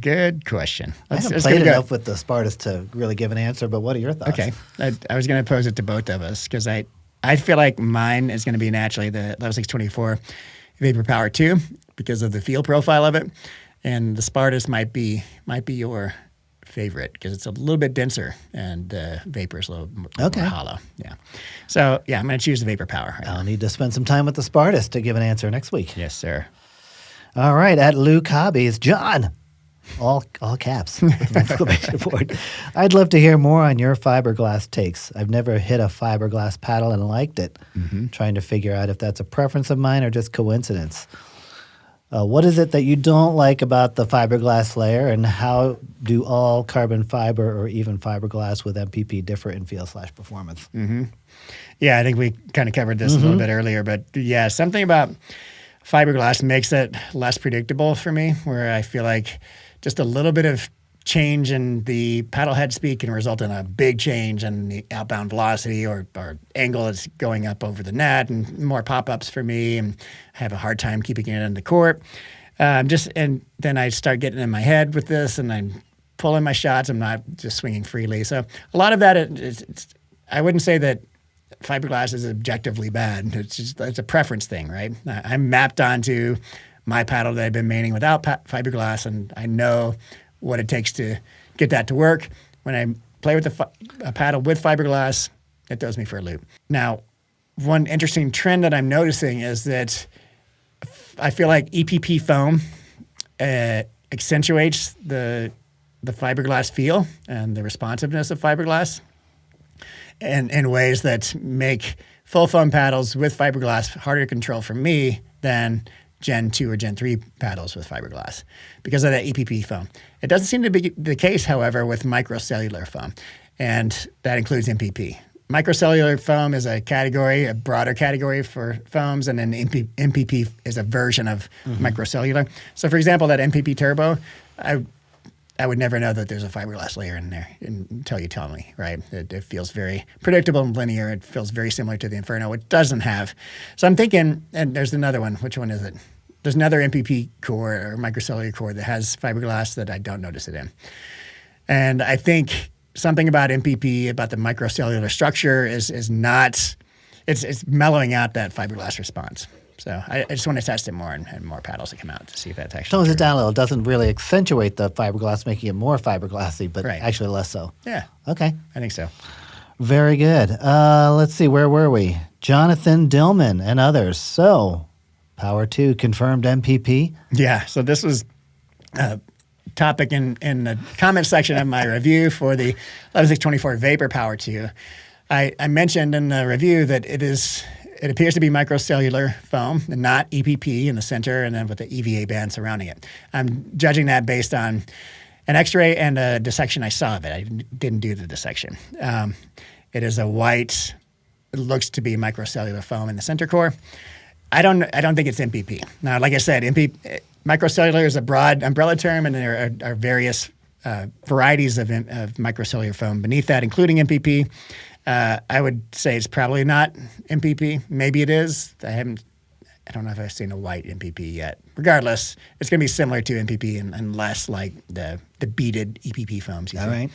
Speaker 1: Good question.
Speaker 2: I haven't played enough with the Spartus to really give an answer, but what are your thoughts?
Speaker 1: Okay. I was going to pose it to both of us because I feel like mine is going to be naturally the 11624 Vapor Power 2 because of the feel profile of it. And the Spartus might be your favorite because it's a little bit denser and the vapor is a little more hollow. Yeah. So, yeah, I'm going to choose the Vapor Power.
Speaker 2: I'll need to spend some time with the Spartus to give an answer next week.
Speaker 1: Yes, sir.
Speaker 2: All right. At Luke Hobbies, John. All caps. Exclamation point. I'd love to hear more on your fiberglass takes. I've never hit a fiberglass paddle and liked it. Trying to figure out if that's a preference of mine or just coincidence. What is it that you don't like about the fiberglass layer, and how do all carbon fiber or even fiberglass with MPP differ in feel/performance?
Speaker 1: Yeah, I think we kind of covered this a little bit earlier, but yeah, something about fiberglass makes it less predictable for me, where I feel like just a little bit of change in the paddle head speed can result in a big change in the outbound velocity or angle that's going up over the net, and more pop-ups for me, and I have a hard time keeping it in the court. And then I start getting in my head with this, and I'm pulling my shots. I'm not just swinging freely. So a lot of that, I wouldn't say that fiberglass is objectively bad. It's a preference thing, right? I'm mapped onto my paddle that I've been maining without fiberglass, and I know what it takes to get that to work. When I play with a paddle with fiberglass, it throws me for a loop. Now, one interesting trend that I'm noticing is that I feel like EPP foam accentuates the fiberglass feel and the responsiveness of fiberglass in ways that make full foam paddles with fiberglass harder to control for me than Gen 2 or Gen 3 paddles with fiberglass because of that EPP foam. It doesn't seem to be the case, however, with microcellular foam, and that includes MPP. Microcellular foam is a broader category for foams, and then MPP is a version of microcellular. So, for example, that MPP Turbo, I would never know that there's a fiberglass layer in there until you tell me, right? It feels very predictable and linear. It feels very similar to the Inferno. It doesn't have. So I'm thinking, and there's another one. Which one is it? There's another MPP core or microcellular core that has fiberglass that I don't notice it in. And I think something about MPP, about the microcellular structure, is not, it's mellowing out that fiberglass response. So I just want to test it more and more paddles to come out to see if that's actually
Speaker 2: Tones
Speaker 1: true.
Speaker 2: it down a little. It doesn't really accentuate the fiberglass, making it more fiberglassy, but actually less so.
Speaker 1: Yeah.
Speaker 2: Okay.
Speaker 1: I think so.
Speaker 2: Very good. Let's see. Where were we? Jonathan Dillman and others. So, Power 2 confirmed MPP.
Speaker 1: Yeah. So this was a topic in the comment section of my review for the 11624 Vapor Power 2. I mentioned in the review that it appears to be microcellular foam and not EPP in the center and then with the EVA band surrounding it. I'm judging that based on an X-ray and a dissection I saw of it. I didn't do the dissection. It is a white, it looks to be microcellular foam in the center core. I don't think it's MPP. Now, like I said, microcellular is a broad umbrella term, and there are various varieties of microcellular foam beneath that, including MPP. I would say it's probably not MPP. Maybe it is. I don't know if I've seen a white MPP yet. Regardless, it's going to be similar to MPP and less like the beaded EPP foams.
Speaker 2: All right.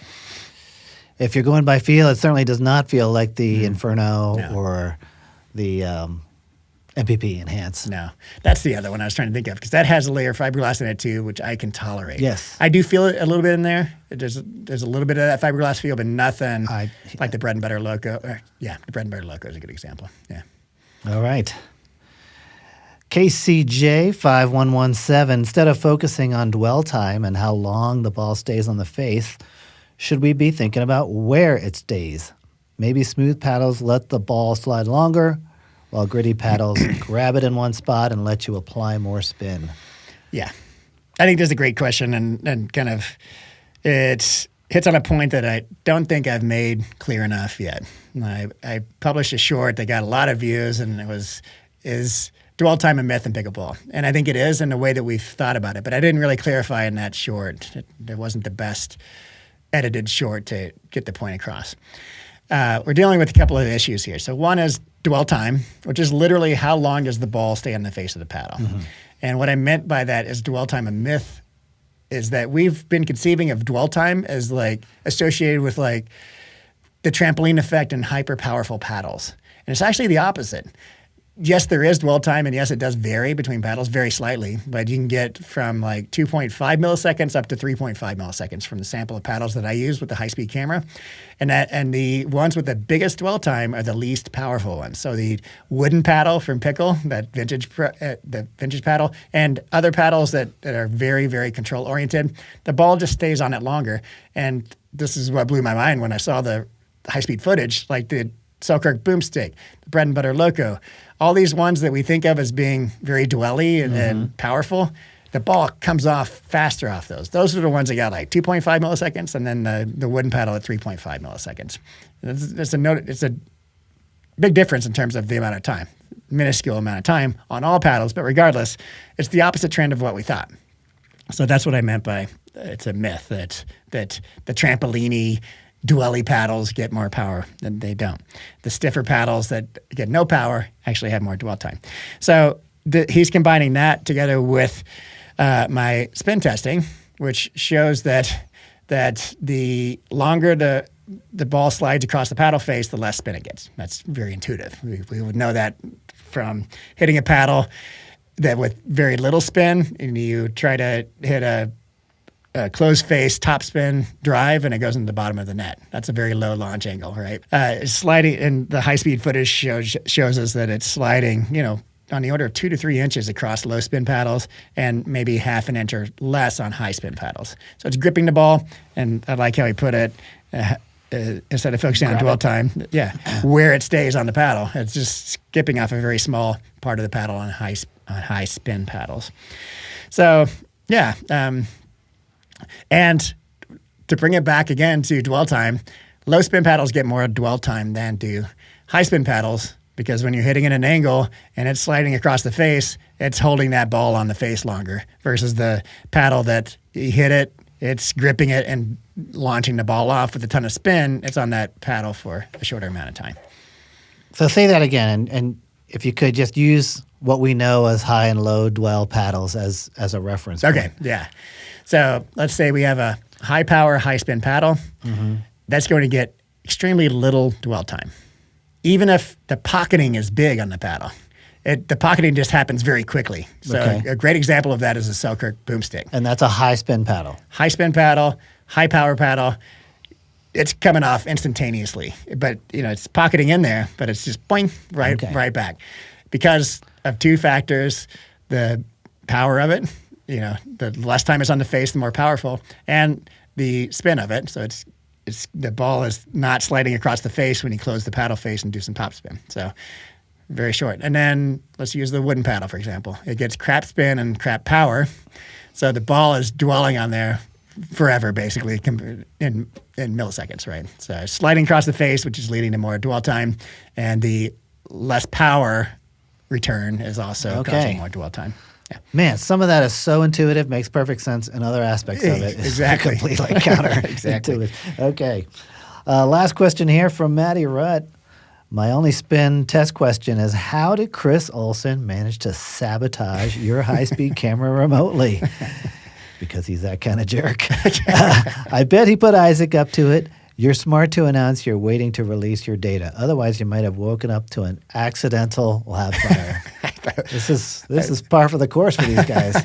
Speaker 2: if you're going by feel, it certainly does not feel like the Inferno
Speaker 1: No.
Speaker 2: or the MPP Enhance.
Speaker 1: No, that's the other one I was trying to think of because that has a layer of fiberglass in it too, which I can tolerate.
Speaker 2: Yes.
Speaker 1: I do feel it a little bit in there. There's a little bit of that fiberglass feel, but nothing like the Bread and Butter Loco. The Bread and Butter Loco is a good example. Yeah.
Speaker 2: All right. KCJ5117, instead of focusing on dwell time and how long the ball stays on the face, should we be thinking about where it stays? Maybe smooth paddles let the ball slide longer, while gritty paddles grab it in one spot and let you apply more spin.
Speaker 1: Yeah. I think that's a great question and kind of it hits on a point that I don't think I've made clear enough yet. I published a short that got a lot of views and is dwell time a myth in pickleball? And I think it is in the way that we've thought about it, but I didn't really clarify in that short. It wasn't the best edited short to get the point across. We're dealing with a couple of issues here. So one is dwell time, which is literally how long does the ball stay on the face of the paddle. Mm-hmm. And what I meant by that is dwell time a myth is that we've been conceiving of dwell time as like associated with like the trampoline effect and hyper powerful paddles. And it's actually the opposite. Yes, there is dwell time, and yes, it does vary between paddles very slightly, but you can get from like 2.5 milliseconds up to 3.5 milliseconds from the sample of paddles that I use with the high-speed camera. And the ones with the biggest dwell time are the least powerful ones. So the wooden paddle from Pickle, that the vintage paddle, and other paddles that are very, very control-oriented, the ball just stays on it longer. And this is what blew my mind when I saw the high-speed footage, like the Selkirk Boomstik, the Bread and Butter Loco, all these ones that we think of as being very dwelly and powerful, the ball comes off faster off those. Those are the ones that got like 2.5 milliseconds, and then the wooden paddle at 3.5 milliseconds. It's a big difference in terms of the amount of time, minuscule amount of time on all paddles, but regardless, it's the opposite trend of what we thought. So that's what I meant by it's a myth that the trampolini dwelly paddles get more power than they don't. The stiffer paddles that get no power actually have more dwell time. So he's combining that together with my spin testing, which shows that the longer the ball slides across the paddle face, the less spin it gets. That's very intuitive. We would know that from hitting a paddle that with very little spin, and you try to hit a closed face top spin drive and it goes into the bottom of the net. That's a very low launch angle, right? Sliding, and the high speed footage shows us that it's sliding, on the order of 2 to 3 inches across low spin paddles and maybe half an inch or less on high spin paddles. So it's gripping the ball, and I like how he put it. Instead of focusing on dwell time, where it stays on the paddle, it's just skipping off a very small part of the paddle on high spin paddles. So and to bring it back again to dwell time, low spin paddles get more dwell time than do high spin paddles, because when you're hitting at an angle and it's sliding across the face, it's holding that ball on the face longer versus the paddle that you hit it, it's gripping it and launching the ball off with a ton of spin. It's on that paddle for a shorter amount of time.
Speaker 2: So say that again, and if you could just use what we know as high and low dwell paddles as a reference point.
Speaker 1: Okay, yeah. So let's say we have a high power, high spin paddle. Mm-hmm. That's going to get extremely little dwell time. Even if the pocketing is big on the paddle, the pocketing just happens very quickly. So a great example of that is a Selkirk Boomstik.
Speaker 2: And that's a high spin paddle.
Speaker 1: High spin paddle, high power paddle. It's coming off instantaneously. But, it's pocketing in there, but it's just boing, right back. Because of two factors, the power of it, the less time it's on the face, the more powerful, and the spin of it. So it's the ball is not sliding across the face when you close the paddle face and do some top spin. So very short. And then let's use the wooden paddle, for example. It gets crap spin and crap power. So the ball is dwelling on there forever, basically, in milliseconds, right? So sliding across the face, which is leading to more dwell time, and the less power return is also causing more dwell time. Yeah.
Speaker 2: Man, some of that is so intuitive, makes perfect sense, and other aspects of it is completely counter.
Speaker 1: Exactly.
Speaker 2: Okay. Last question here from Maddie Rutt. My only spin test question is, how did Chris Olsen manage to sabotage your high-speed camera remotely? Because he's that kind of jerk. I bet he put Isaac up to it. You're smart to announce you're waiting to release your data. Otherwise, you might have woken up to an accidental lab fire. This is par for the course for these guys.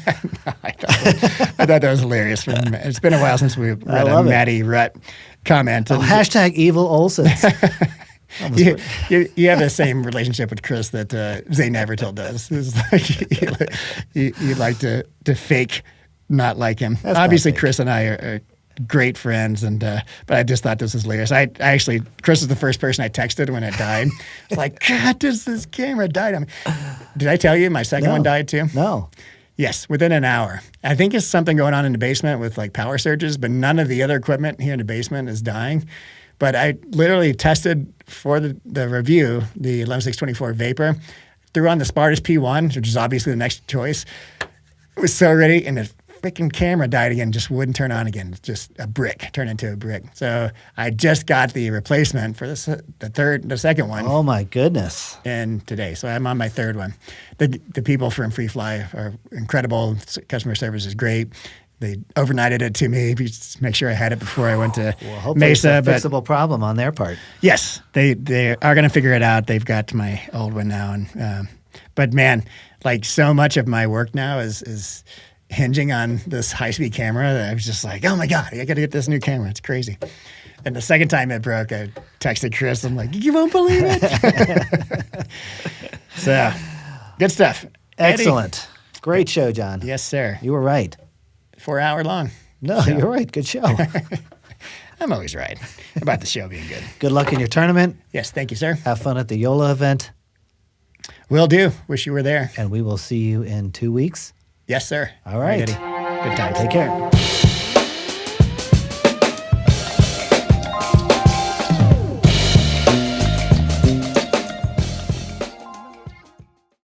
Speaker 1: I thought that was hilarious. It's been a while since we read a
Speaker 2: love it.
Speaker 1: Maddie Rutt comment.
Speaker 2: Oh, hashtag evil Olsons.
Speaker 1: You have the same relationship with Chris that Zay Nevertell does. It's like you like to fake not like him.
Speaker 2: That's
Speaker 1: Obviously,
Speaker 2: not fake.
Speaker 1: Chris and I are great friends, but I just thought this was hilarious. I actually, Chris was the first person I texted when it died. It's like, God, this camera died on me. Did I tell you my second one died too?
Speaker 2: No.
Speaker 1: Yes, within an hour. I think it's something going on in the basement with like power surges, but none of the other equipment here in the basement is dying. But I literally tested for the review, the 11624 Vapor, threw on the Spartus P1, which is obviously the next choice. It was so ready, and the freaking camera died again, just wouldn't turn on again. Just a brick, turned into a brick. So I just got the replacement for the second one.
Speaker 2: Oh my goodness.
Speaker 1: And today, so I'm on my third one. The people from Free Fly are incredible. Customer service is great. They overnighted it to me just to make sure I had it before I went to
Speaker 2: Hopefully
Speaker 1: Mesa.
Speaker 2: it's a fixable problem on their part.
Speaker 1: Yes, they are going to figure it out. They've got my old one now, and but man, like so much of my work now is hinging on this high-speed camera that I was just like, oh my God, I got to get this new camera. It's crazy. And the second time it broke, I texted Chris. I'm like, you won't believe it. So, good stuff.
Speaker 2: Excellent. Great show, John.
Speaker 1: Yes, sir.
Speaker 2: You were right.
Speaker 1: 4 hour long.
Speaker 2: No, you're right. Good show.
Speaker 1: I'm always right about the show being good.
Speaker 2: Good luck in your tournament.
Speaker 1: Yes, thank you, sir.
Speaker 2: Have fun at the YOLA event.
Speaker 1: Will do. Wish you were there.
Speaker 2: And we will see you in 2 weeks.
Speaker 1: Yes, sir.
Speaker 2: All right.
Speaker 1: Eddie. Good times.
Speaker 2: Take care.